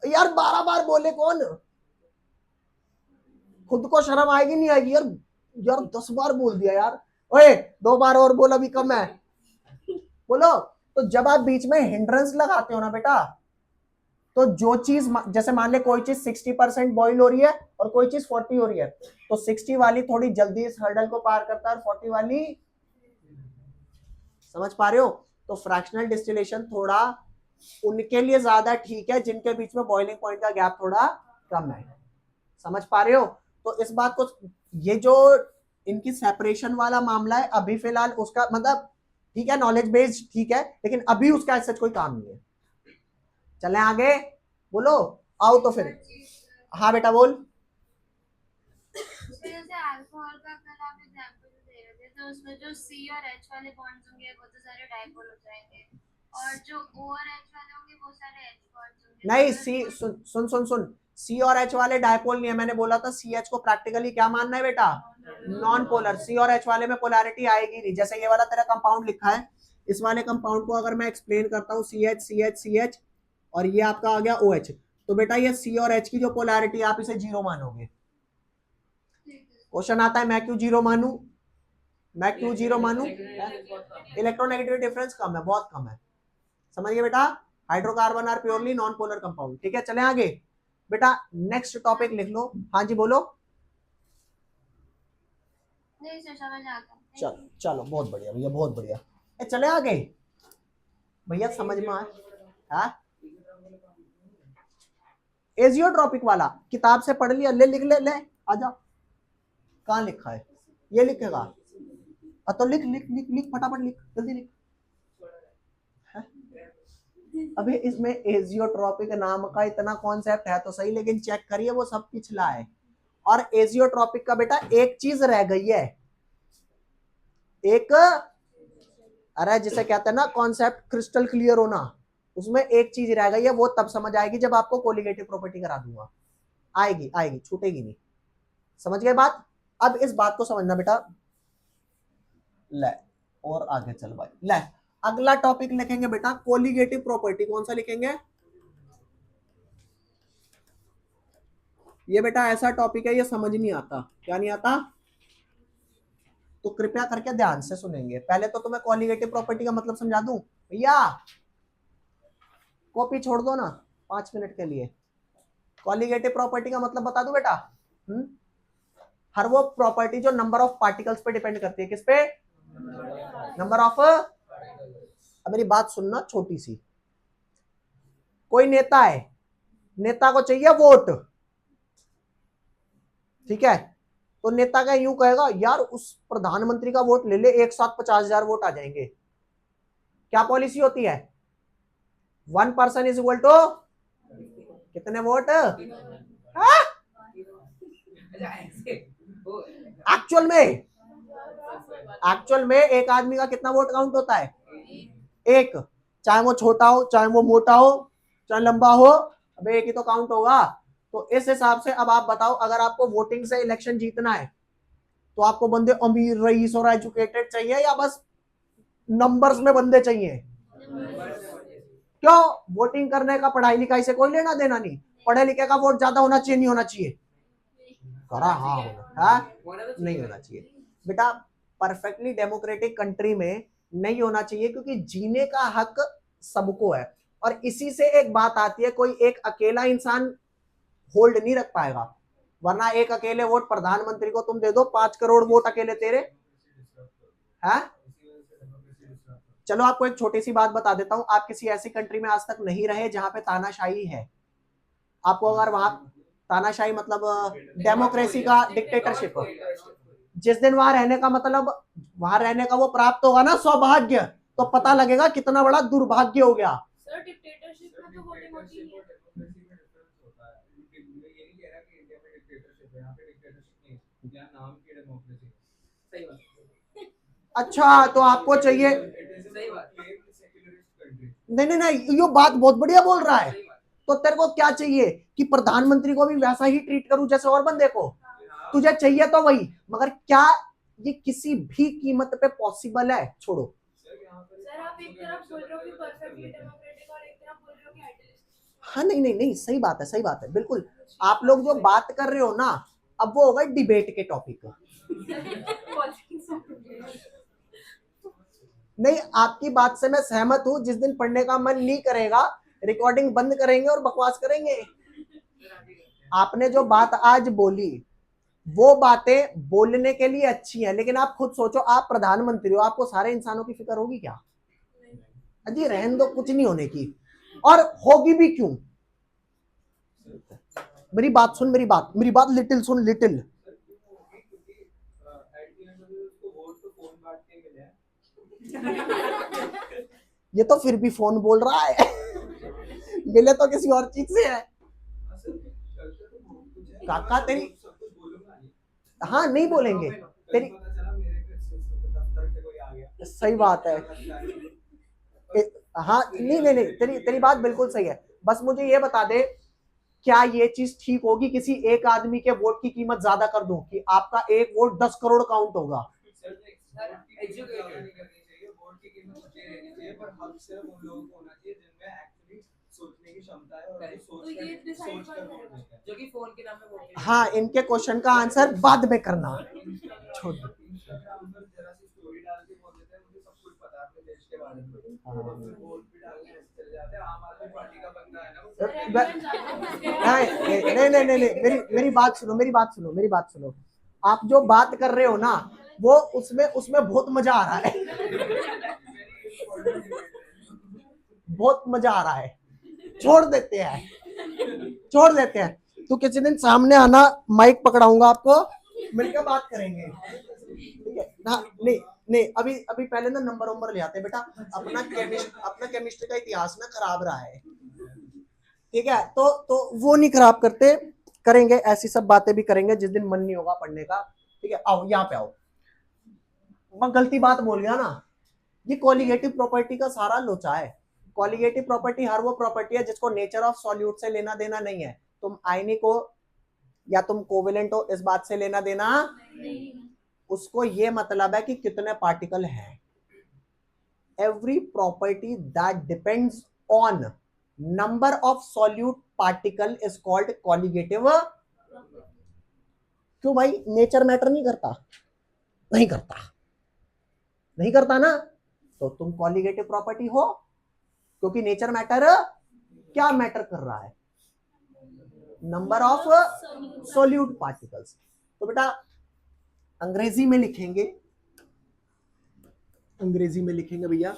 यार। 12 बार बोले कौन? खुद को शर्म आएगी नहीं आएगी? यार 10 बार बोल दिया यार, ओए 2 बार और बोल, अभी कम है, बोलो। तो जब आप बीच में हिंड्रेंस लगाते हो ना बेटा, तो जो चीज, जैसे मान ले कोई चीज 60% बॉइल हो रही है और कोई चीज 40 हो रही है, तो 60 वाली थोड़ी जल्दी इस हर्डल को पार करता है और 40 वाली, समझ पा रहे हो? तो फ्रैक्शनल डिस्टिलेशन थोड़ा उनके लिए ज्यादा ठीक है जिनके बीच में बॉइलिंग पॉइंट का गैप थोड़ा कम है। समझ पा रहे हो? तो इस बात को, ये जो इनकी सेपरेशन वाला मामला है, अभी फिलहाल उसका मतलब ठीक है, नॉलेज बेस्ड ठीक है, लेकिन अभी उसका ऐसा कोई काम नहीं है। चलें आगे, बोलो। आओ तो फिर, हाँ बेटा बोल। जैसे अल्कोहल का कल आप एग्जांपल दे रहे थे, तो उसमें जो C और H वाले बॉन्ड्स होंगे वो तो सारे डाइपोल हो जाएंगे, और जो O और H वाले होंगे वो सारे H बॉन्ड्स होंगे। नहीं, सी सुन, C और H वाले डाइपोल नहीं है। मैंने बोला था CH को प्रैक्टिकली क्या मानना है बेटा? Non polar. C और H वाले में पोलैरिटी आएगी नहीं। जैसे ये वाला तेरा कंपाउंड लिखा है, इस वाले कंपाउंड को अगर मैं एक्सप्लेन करता हूँ CH और ये आपका आ गया OH, तो बेटा ये C और H की जो पोलैरिटी, आप इसे 0 मानोगे। क्वेश्चन आता है मैं क्यों 0 मानू? इलेक्ट्रोनेगेटिव डिफरेंस कम है, बहुत कम है। समझिए बेटा, hydrocarbon are purely non polar compound. ठीक है, चले आगे बेटा, नेक्स्ट टॉपिक लिख लो। हाँ जी बोलो। नहीं सर, समझ आ गया। चलो चलो, बहुत बढ़िया भैया, बहुत बढ़िया। चले आगे भैया, समझ में आया? एजियोट्रॉपिक वाला किताब से पढ़ लिया? ले लिख ले आजा। कहाँ लिखा है? ये लिखेगा तो लिख लिख लिख लिख, फटाफट लिख, जल्दी लिख। अभी इसमें एजियोट्रॉपिक नाम का इतना कॉन्सेप्ट है तो सही, लेकिन चेक करिए वो सब पिछला है। और एजियोट्रॉपिक का बेटा एक चीज रह गई है, एक अरे जिसे कहते हैं ना कॉन्सेप्ट क्रिस्टल क्लियर होना, उसमें एक चीज रह गई है, वो तब समझ आएगी जब आपको कोलिगेटिव प्रॉपर्टी करा दूंगा। आएगी आएगी, छूटेगी नहीं। समझ गए बात? अब इस बात को समझना बेटा। ले और आगे चल भाई, ले अगला टॉपिक लिखेंगे बेटा कोलिगेटिव प्रॉपर्टी। कौन सा लिखेंगे? ये बेटा ऐसा टॉपिक है, ये समझ नहीं आता। क्या नहीं आता? तो कृपया करके ध्यान से सुनेंगे। पहले तो तुम्हें कोलिगेटिव प्रॉपर्टी का मतलब समझा दूं भैया, कॉपी छोड़ दो ना 5 मिनट के लिए। कोलिगेटिव प्रॉपर्टी का मतलब बता दूं बेटा? हर वो प्रॉपर्टी जो नंबर ऑफ पार्टिकल्स पे डिपेंड करती है। किस पे? Number of. अब मेरी बात सुनना छोटी सी। कोई नेता है, नेता को चाहिए वोट, ठीक है? तो नेता का यूं कहेगा यार उस प्रधानमंत्री का वोट ले ले, एक साथ 50,000 वोट आ जाएंगे। क्या पॉलिसी होती है? 1% इज इक्वल टू कितने वोट? एक्चुअल में एक आदमी का कितना वोट काउंट होता है? एक। चाहे वो छोटा हो, चाहे वो मोटा हो, चाहे लंबा हो, अब एक ही तो काउंट होगा। तो इस हिसाब से अब आप बताओ, अगर आपको वोटिंग से इलेक्शन जीतना है तो आपको बंदे अमीर, रईस और एजुकेटेड चाहिए या बस नंबर्स में बंदे चाहिए? क्यों? वोटिंग करने का पढ़ाई लिखाई से कोई लेना देना नहीं। पढ़े लिखे का वोट ज्यादा होना चाहिए नहीं होना चाहिए? करा हाँ होना है, नहीं होना चाहिए बेटा। परफेक्टली डेमोक्रेटिक कंट्री में नहीं होना चाहिए, क्योंकि जीने का हक सबको है। और इसी से एक बात आती है, कोई एक अकेला इंसान होल्ड नहीं रख पाएगा। वरना एक अकेले वोट प्रधानमंत्री को तुम दे दो, 5 करोड़ वोट अकेले तेरे हैं। चलो आपको एक छोटी सी बात बता देता हूं, आप किसी ऐसी कंट्री में आज तक नहीं रहे जहां पे तानाशाही है। आपको अगर वहां तानाशाही मतलब डेमोक्रेसी का डिक्टेटरशिप, जिस दिन वहां रहने का मतलब वहां रहने का वो प्राप्त होगा ना सौभाग्य, तो पता लगेगा कितना बड़ा दुर्भाग्य हो गया। सर डिक्टेटरशिप में तो वोटिंग होती है। अच्छा तो आपको चाहिए, नहीं नहीं नहीं, ये बात बहुत बढ़िया बोल रहा है। तो तेरे को क्या चाहिए कि प्रधानमंत्री को भी वैसा ही ट्रीट करूं जैसे और बंदे को? तुझे चाहिए तो वही, मगर क्या ये किसी भी कीमत पे पॉसिबल है? छोड़ो। सर आप एक तरफ बोल रहे हो कि परफेक्टली डेमोक्रेटिक और एक तरफ बोल रहे हो कि आइडियलिस्टिक। हाँ नहीं नहीं नहीं, सही बात है, सही बात है, बिल्कुल। आप लोग जो बात कर रहे हो ना, अब वो होगा डिबेट के टॉपिक। नहीं, आपकी बात से मैं सहमत हूं। जिस दिन पढ़ने का मन नहीं करेगा, रिकॉर्डिंग बंद करेंगे और बकवास करेंगे। आपने जो बात आज बोली, वो बातें बोलने के लिए अच्छी है, लेकिन आप खुद सोचो, आप प्रधानमंत्री हो, आपको सारे इंसानों की फिक्र होगी क्या? अजी रहने दो, कुछ नहीं होने की, और होगी भी क्यों? मेरी बात सुन, मेरी बात लिटिल सुन, लिटिल। ये तो फिर भी फोन बोल रहा है। मिले तो किसी और चीज से है। काका तेरी, हाँ नहीं बोलेंगे तेरी, सही बात है। हाँ नहीं नहीं नहीं, तेरी तेरी बात बिल्कुल सही है। बस मुझे ये बता दे, क्या ये चीज ठीक होगी किसी एक आदमी के वोट की कीमत ज्यादा कर दूं कि आपका एक वोट 10 करोड़ काउंट होगा? हाँ, इनके क्वेश्चन का आंसर बाद में करना, छोड़ दो। नहीं नहीं नहीं नहीं, मेरी बात सुनो, मेरी बात सुनो, मेरी बात सुनो। आप जो बात कर रहे हो ना, वो उसमें उसमें बहुत मजा आ रहा है। बहुत मजा आ रहा है। छोड़ देते हैं, छोड़ देते हैं। तू किसी दिन सामने आना, माइक पकड़ाऊंगा आपको, मिलकर बात करेंगे, ठीक है ना? नहीं नहीं, अभी अभी पहले ना नंबर ले आते हैं बेटा। अपना केमिस्ट्री का इतिहास ना खराब रहा है, ठीक है? तो वो नहीं खराब करते, करेंगे ऐसी सब बातें भी करेंगे जिस दिन मन नहीं होगा पढ़ने का, ठीक है? आओ यहाँ पे आओ। मैं गलती बात बोल गया ना, ये कॉलिगेटिव प्रॉपर्टी का सारा लोचा है। कॉलिगेटिव प्रॉपर्टी हर वो प्रॉपर्टी है जिसको नेचर ऑफ सॉल्यूट से लेना देना नहीं है। तुम आयनिक हो या तुम कोवेलेंट हो, इस बात से लेना देना उसको ये मतलब है कि कितने पार्टिकल हैं। every property that depends on number of solute particle is called colligative। क्यों भाई, नेचर मैटर नहीं करता? नहीं करता, नहीं करता ना, तो तुम कॉलिगेटिव प्रॉपर्टी हो, क्योंकि नेचर मैटर क्या मैटर कर रहा है? Number of solute particles. तो बेटा अंग्रेजी में लिखेंगे, अंग्रेजी में लिखेंगे भैया,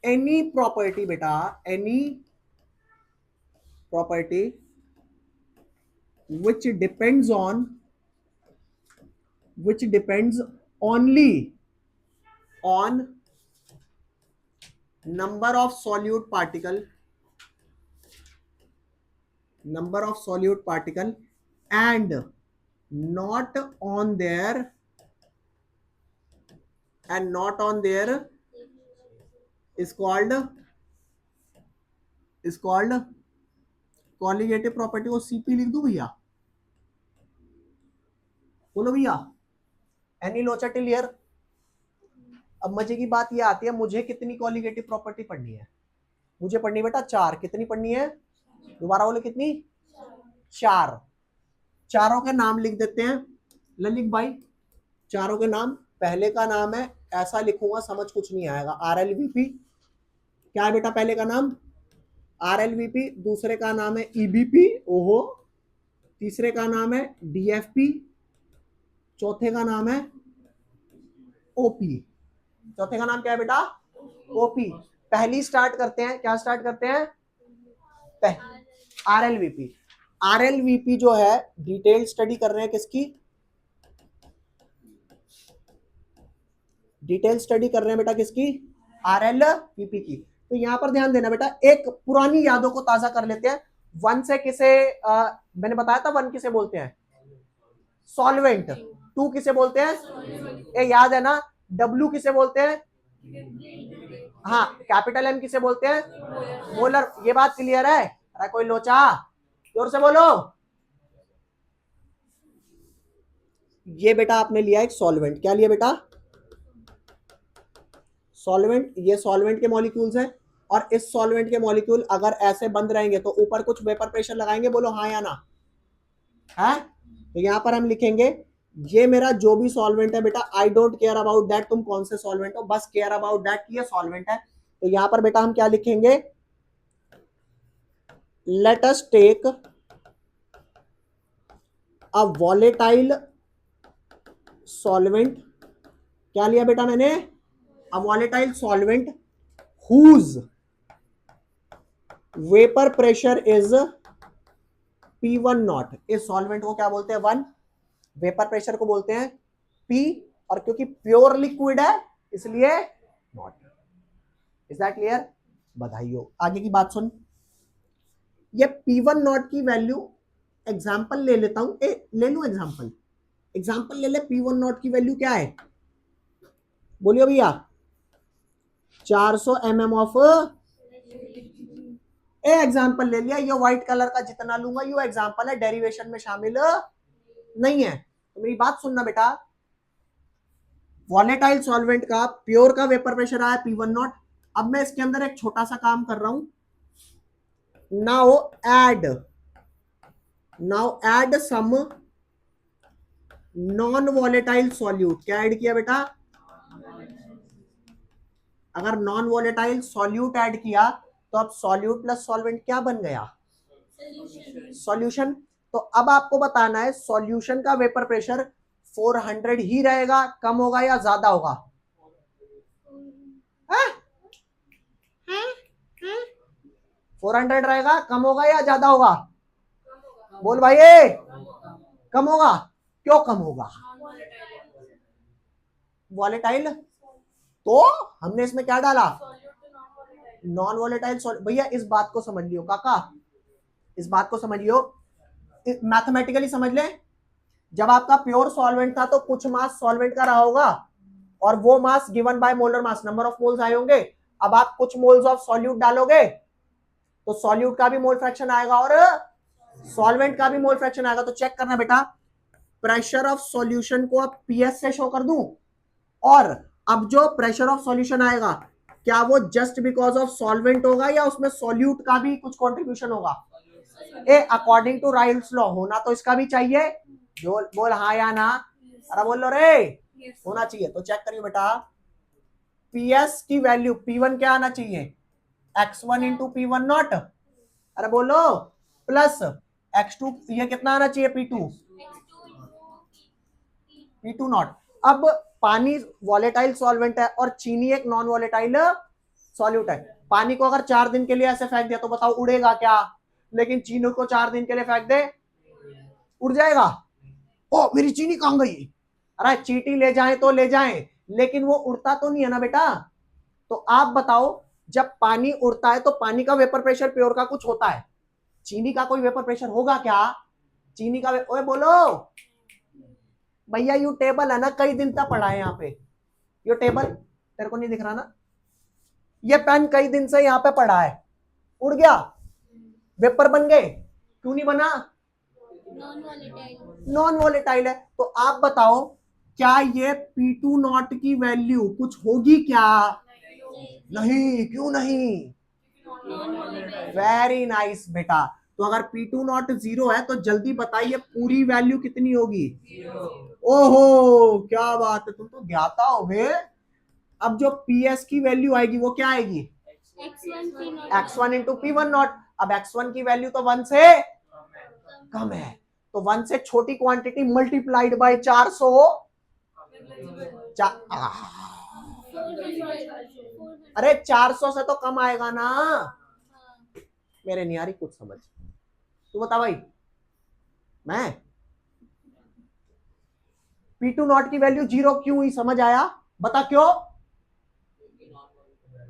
एनी प्रॉपर्टी, बेटा any property which depends only on number of solute particle and not on their is called colligative property को सीपी लिख दूं भैया? बोलो भैया, एनी लोचा टिल हियर। अब मजे की बात ये आती है, मुझे कितनी कॉलिगेटिव प्रॉपर्टी पढ़नी है? मुझे पढ़नी बेटा 4। कितनी पढ़नी है? दोबारा बोलो, कितनी? 4। चारों के नाम लिख देते हैं ललित भाई। चारों के नाम, पहले का नाम है, ऐसा लिखूंगा समझ कुछ नहीं आएगा, RLVP। क्या है बेटा पहले का नाम? RLVP। दूसरे का नाम है EBP, ओहो। तीसरे का नाम है DFP। चौथे का नाम है OP। चौथे का नाम क्या है बेटा? OP। पहली स्टार्ट करते हैं, क्या स्टार्ट करते हैं? RLVP। RLVP जो है डिटेल स्टडी कर रहे हैं किसकी? डिटेल स्टडी कर रहे हैं बेटा किसकी? RLVP की। तो यहां पर ध्यान देना बेटा, एक पुरानी यादों को ताजा कर लेते हैं। वन से किसे मैंने बताया था, वन किसे बोलते हैं? सॉल्वेंट। टू किसे बोलते हैं? ये याद है ना? W किसे बोलते हैं? हाँ, कैपिटल M किसे बोलते हैं? मोलर। ये बात क्लियर है? अरे कोई लोचा, जोर से बोलो। ये बेटा आपने लिया एक सॉल्वेंट। क्या लिया बेटा? सॉल्वेंट। ये सॉल्वेंट के मॉलिक्यूल्स हैं, और इस सॉल्वेंट के मॉलिक्यूल अगर ऐसे बंद रहेंगे तो ऊपर कुछ वेपर प्रेशर लगाएंगे, बोलो हाँ या ना? है? तो यहां पर हम लिखेंगे, ये मेरा जो भी सॉल्वेंट है बेटा, I don't care about that तुम कौन से सॉल्वेंट हो, बस केयर अबाउट दैट कि ये सॉल्वेंट है। तो यहां पर बेटा हम क्या लिखेंगे? Let us take a volatile solvent. क्या लिया बेटा मैंने? A volatile solvent whose vapour pressure is P1 naught. इस सॉल्वेंट को क्या बोलते हैं? 1। वेपर प्रेशर को बोलते हैं P, और क्योंकि प्योर लिक्विड है इसलिए नॉट। Is that clear? बधाई हो। आगे की बात सुन, ये P1 नॉट की वैल्यू, एग्जांपल ले लेता हूं, ले लूं एग्जांपल ले ले। P1 नॉट की वैल्यू क्या है? बोलिए भैया। 400 mm ऑफ एग्जाम्पल ले लिया। ये व्हाइट कलर का जितना लूंगा ये एग्जाम्पल है, डेरिवेशन में शामिल नहीं है। तो मेरी बात सुनना बेटा, वॉलेटाइल सॉल्वेंट का प्योर का वेपर प्रेशर आया P1 नॉट। अब मैं इसके अंदर एक छोटा सा काम कर रहा हूं, now add some non volatile solute. क्या ऐड किया बेटा? अगर नॉन वॉलेटाइल सॉल्यूट ऐड किया तो अब सॉल्यूट प्लस सॉल्वेंट क्या बन गया? सॉल्यूशन। तो अब आपको बताना है सॉल्यूशन का वेपर प्रेशर 400 ही रहेगा, कम होगा या ज्यादा होगा? 400 रहेगा, कम होगा या ज्यादा होगा? बोल भाई, कम होगा। क्यों कम होगा? वॉलेटाइल। तो हमने इसमें क्या डाला? Non volatile solvent. भैया इस बात को समझ लियो काका, इस बात को समझ लियो, मैथमेटिकली समझ ले। जब आपका प्योर सॉल्वेंट था तो कुछ मास सॉल्वेंट का रहा होगा, और वो mass given by molar mass, number of moles आए होंगे। अब आप कुछ मोल्स ऑफ सॉल्यूट डालोगे तो सॉल्यूट का भी मोल फ्रैक्शन आएगा और सॉल्वेंट का भी मोल फ्रैक्शन आएगा। तो चेक करना बेटा, प्रेशर ऑफ सॉल्यूशन को अब पीएस से शो कर दूं, और अब जो प्रेशर ऑफ सॉल्यूशन आएगा क्या वो जस्ट बिकॉज ऑफ सॉल्वेंट होगा या उसमें सॉल्यूट का भी कुछ कंट्रीब्यूशन होगा? ए अकॉर्डिंग टू राइल्स लॉ होना तो इसका भी चाहिए। बोल हाँ या ना, अरे बोल लो रे, होना चाहिए। तो चेक करिए बेटा, पीएस की वैल्यू P1 क्या आना चाहिए? x1 इंटू P1 नॉट, अरे बोलो, प्लस x2, ये कितना आना चाहिए? P2 not. अब पानी वॉलेटाइल सॉल्वेंट है और चीनी एक नॉन वॉलेटाइल सॉल्यूट है। पानी को अगर 4 दिन के लिए ऐसे फेंक दिया तो बताओ उड़ेगा क्या? लेकिन चीनी को 4 दिन के लिए फेंक दे, उड़ जाएगा। ओ मेरी चीनी कहां गई? अरे चीटी ले जाए तो ले जाए, लेकिन वो उड़ता तो नहीं है ना बेटा। तो आप बताओ, जब पानी उड़ता है तो पानी का वेपर प्रेशर प्योर का कुछ होता है, चीनी का कोई वेपर प्रेशर होगा क्या? चीनी का ओए बोलो भैया, यू टेबल है ना, कई दिन तक पढ़ा है यहाँ पे। यो टेबल तेरे को नहीं दिख रहा ना? ये पेन कई दिन से यहाँ पे पड़ा है, उड़ गया, वेपर बन गए, क्यों नहीं बना? नॉन वॉलेटाइल है। तो आप बताओ, क्या ये P2 नॉट की वैल्यू कुछ होगी क्या? नहीं, क्यों नहीं? वेरी नाइस बेटा। तो अगर P2 नॉट 0 है तो जल्दी बताइए पूरी वैल्यू कितनी होगी? ओहो क्या बात है, तुम तो ज्ञाता हो बे। अब जो PS की वैल्यू आएगी वो क्या आएगी? x1 into P1 not. अब x1 की वैल्यू तो 1 से कम है, तो 1 से छोटी क्वांटिटी मल्टीप्लाइड बाय 400, अरे 400 से तो कम आएगा ना। मेरे नहीं आ रही कुछ समझ, तू बता भाई। मैं P2 नॉट की वैल्यू 0 क्यों हुई, समझ आया? बता क्यों?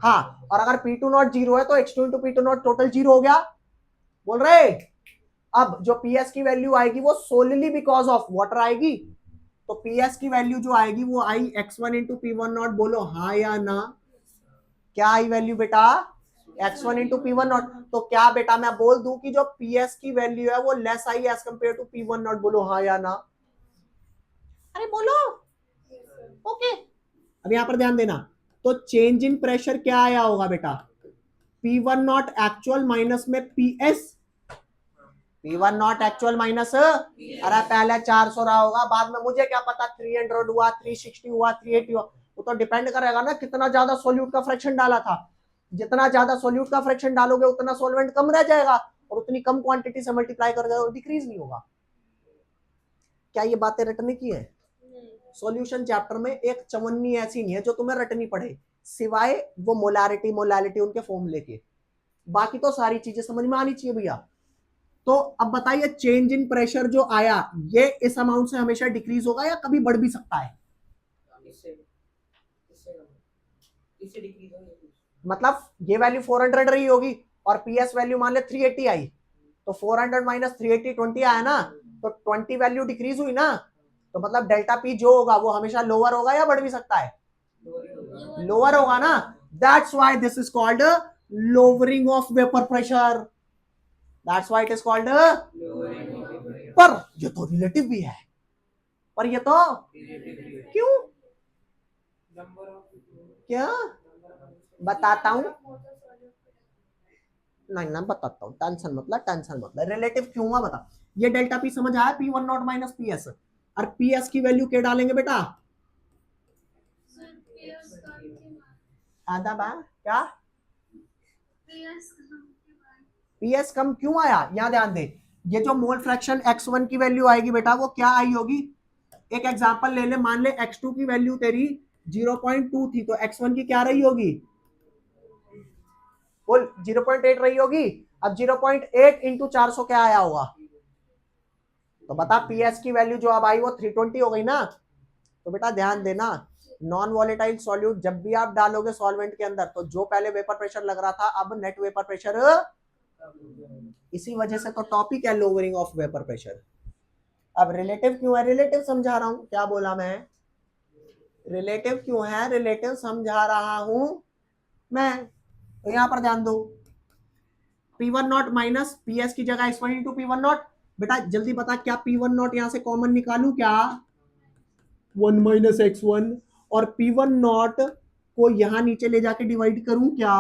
हाँ, और अगर P2 नॉट 0 है तो x2 into P2 not total 0 हो गया, बोल रहे। अब जो PS की वैल्यू आएगी वो सोलली बिकॉज ऑफ वाटर आएगी। तो PS की वैल्यू जो आएगी वो आई x1 इंटू P1 नॉट, बोलो हाँ या ना? क्या आई वैल्यू बेटा? x1 into P1 not. तो क्या बेटा मैं बोल दूं कि जो PS की वैल्यू है वो less I as compare to P1 naught, बोलो हाँ या ना? अरे बोलो ओके। अब यहां पर ध्यान देना, तो चेंज इन प्रेशर क्या आया होगा बेटा? P1 नॉट एक्चुअल माइनस में PS, P1 not actual minus, अरे पहले 400 रहा होगा, बाद में मुझे क्या पता 300 हुआ, 360 हुआ, 380 हुआ। वो तो डिपेंड करेगा ना कितना ज्यादा सोल्यूट का फ्रैक्शन डाला था। जितना ज्यादा सोल्यूट का फ्रैक्शन डालोगे उतना सॉल्वेंट कम रह जाएगा, और उतनी कम क्वांटिटी से मल्टीप्लाई कर देगा, डिक्रीज नहीं होगा। क्या ये बातें रटने की है? सॉल्यूशन चैप्टर में एक चवन्नी ऐसी नहीं है जो तुम्हें रटनी पड़े, सिवाय वो मोलारिटी मोलालिटी उनके फॉर्मूले के। बाकी तो सारी चीजें समझ में आनी चाहिए भैया। तो अब बताइए, चेंज इन प्रेशर जो आया ये इस अमाउंट से हमेशा डिक्रीज होगा या कभी बढ़ भी सकता है? मतलब ये वैल्यू 400 रही होगी और PS वैल्यू मान ले 380 आई, तो 400 माइनस 380 20 आया ना, तो 20 वैल्यू डिक्रीज हुई ना। तो मतलब डेल्टा P जो होगा वो हमेशा लोअर होगा या बढ़ भी सकता है? लोअर होगा ना। That's why this is called lowering of vapour pressure, that's why it is called. पर ये तो रिलेटिव भी है, पर ये तो क्यों? क्या बताता हूं, नहीं ना बताता हूं, टेंशन मतलब रिलेटिव क्यों हुआ बता। ये डेल्टा P समझ आया? P1 नॉट माइनस PS, और PS की वैल्यू क्या डालेंगे बेटा? आधा बा क्या? PS कम क्यों आया? यहां ध्यान दे, ये जो मोल फ्रैक्शन x1 की वैल्यू आएगी बेटा वो क्या आई होगी? एक एग्जांपल ले ले, मान ले x2 की वैल्यू तेरी 0.2 थी, तो x1 की क्या रही होगी? बोल 0.8 रही होगी। अब 0.8 इंटू 400 क्या आया होगा? तो बता, PS की वैल्यू जो अब आई वो 320 हो गई ना। तो बेटा ध्यान देना, नॉन वॉलेटाइल सॉल्यूट जब भी आप डालोगे सॉल्वेंट के अंदर, तो जो पहले वेपर प्रेशर लग रहा था अब नेट वेपर प्रेशर, इसी वजह से तो टॉपिक है लोअरिंग ऑफ वेपर प्रेशर। अब रिलेटिव क्यों है? रिलेटिव समझा रहा हूं, क्या बोला मैं? रिलेटिव क्यों है, रिलेटिव समझा रहा हूं मैं। तो यहां पर ध्यान दो, P1 नॉट माइनस PS की जगह x1 इंटू P1 नॉट। बेटा जल्दी बता, क्या P1 नॉट यहां से कॉमन निकालू क्या? 1 माइनस x1, और P1 नॉट को यहां नीचे ले जाके डिवाइड करूं क्या?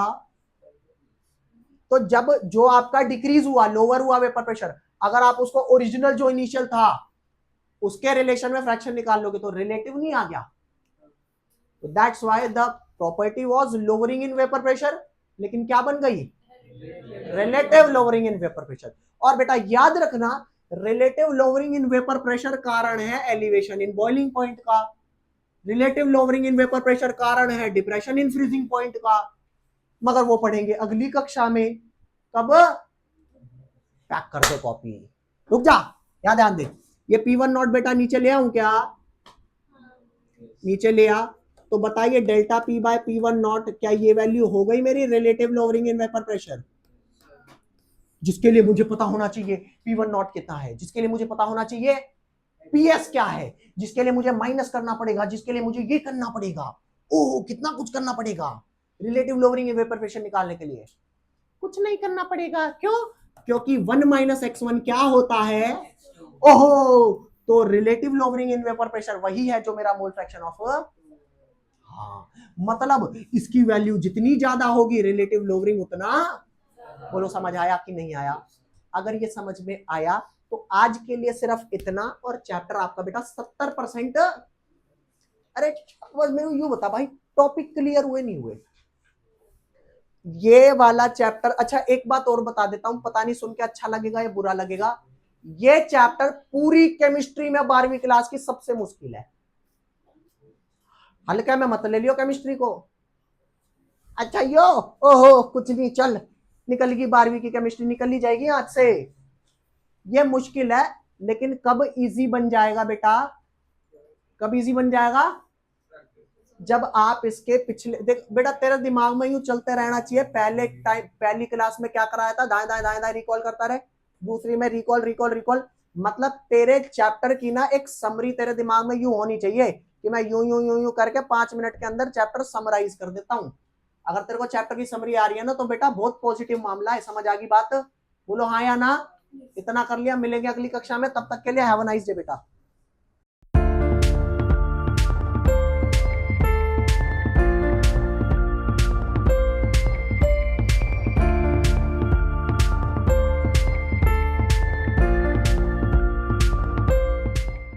तो जब जो आपका डिक्रीज हुआ, लोअर हुआ वेपर प्रेशर, अगर आप उसको ओरिजिनल जो इनिशियल था उसके रिलेशन में फ्रैक्शन निकाल लोगे तो रिलेटिव नहीं आ गया। That's why the property was lowering in vapour pressure, लेकिन क्या बन गई? Relative lowering in vapour pressure. और बेटा याद रखना, relative lowering in vapour pressure कारण है एलिवेशन इन बॉइलिंग पॉइंट का, relative lowering in vapour pressure कारण है डिप्रेशन इन फ्रीजिंग पॉइंट का। मगर वो पढ़ेंगे अगली कक्षा में। कब? पैक कर दो कॉपी, रुक जा, याद ध्यान दे। ये P1 नॉट बेटा नीचे ले आऊं क्या? नीचे ले आ। तो बताइए delta P bye P1 not, क्या ये वैल्यू हो गई मेरी relative lowering in vapour pressure? जिसके लिए मुझे पता होना चाहिए P1 नॉट कितना है, जिसके लिए मुझे पता होना चाहिए PS क्या है, जिसके लिए मुझे माइनस करना पड़ेगा, जिसके लिए मुझे ये करना पड़ेगा, ओह कितना कुछ करना पड़ेगा relative lowering in vapour pressure निकालने के लिए। कुछ नहीं करना पड़ेगा, क्यों? क्योंकि 1 माइनस x1 क्या होता है? ओहो, तो relative lowering in vapour pressure वही है जो मेरा मोल फ्रैक्शन ऑफ। हाँ, मतलब इसकी वैल्यू जितनी ज्यादा होगी रिलेटिव लोअरिंग उतना। बोलो समझ आया कि नहीं आया? अगर ये समझ में आया तो आज के लिए सिर्फ इतना, और चैप्टर आपका बेटा 70%। अरे बस मेरे को यूं बता भाई, टॉपिक क्लियर हुए नहीं हुए? ये वाला चैप्टर, अच्छा एक बात और बता देता हूं, पता नहीं सुन के अच्छा लगेगा या बुरा लगेगा, ये चैप्टर पूरी केमिस्ट्री में 12वीं क्लास की सबसे मुश्किल है। हल्का में मत ले लियो केमिस्ट्री को। अच्छा यो, ओहो कुछ नहीं, चल निकल गई 12वीं की केमिस्ट्री, निकल ही जाएगी आज से। ये मुश्किल है, लेकिन कब इजी बन जाएगा बेटा? कब इजी बन जाएगा? जब आप इसके पिछले, देख बेटा तेरे दिमाग में यूं चलते रहना चाहिए, पहले टाइम पहली क्लास में क्या कराया था, दाएं दाएं दाएं दाएं रिकॉल करता रहे, दूसरी में रिकॉल रिकॉल रिकॉल। मतलब तेरे चैप्टर की ना एक समरी तेरे दिमाग में यूं होनी चाहिए कि मैं यूं यूं यूं यूं करके 5 मिनट के अंदर चैप्टर समराइज कर देता हूं। अगर तेरे को चैप्टर की समरी आ रही है ना तो बेटा बहुत पॉजिटिव मामला है, समझ आ गई बात? बोलो हाँ या ना। इतना कर लिया, मिलेंगे अगली कक्षा में, तब तक के लिए हैव अ नाइस डे बेटा।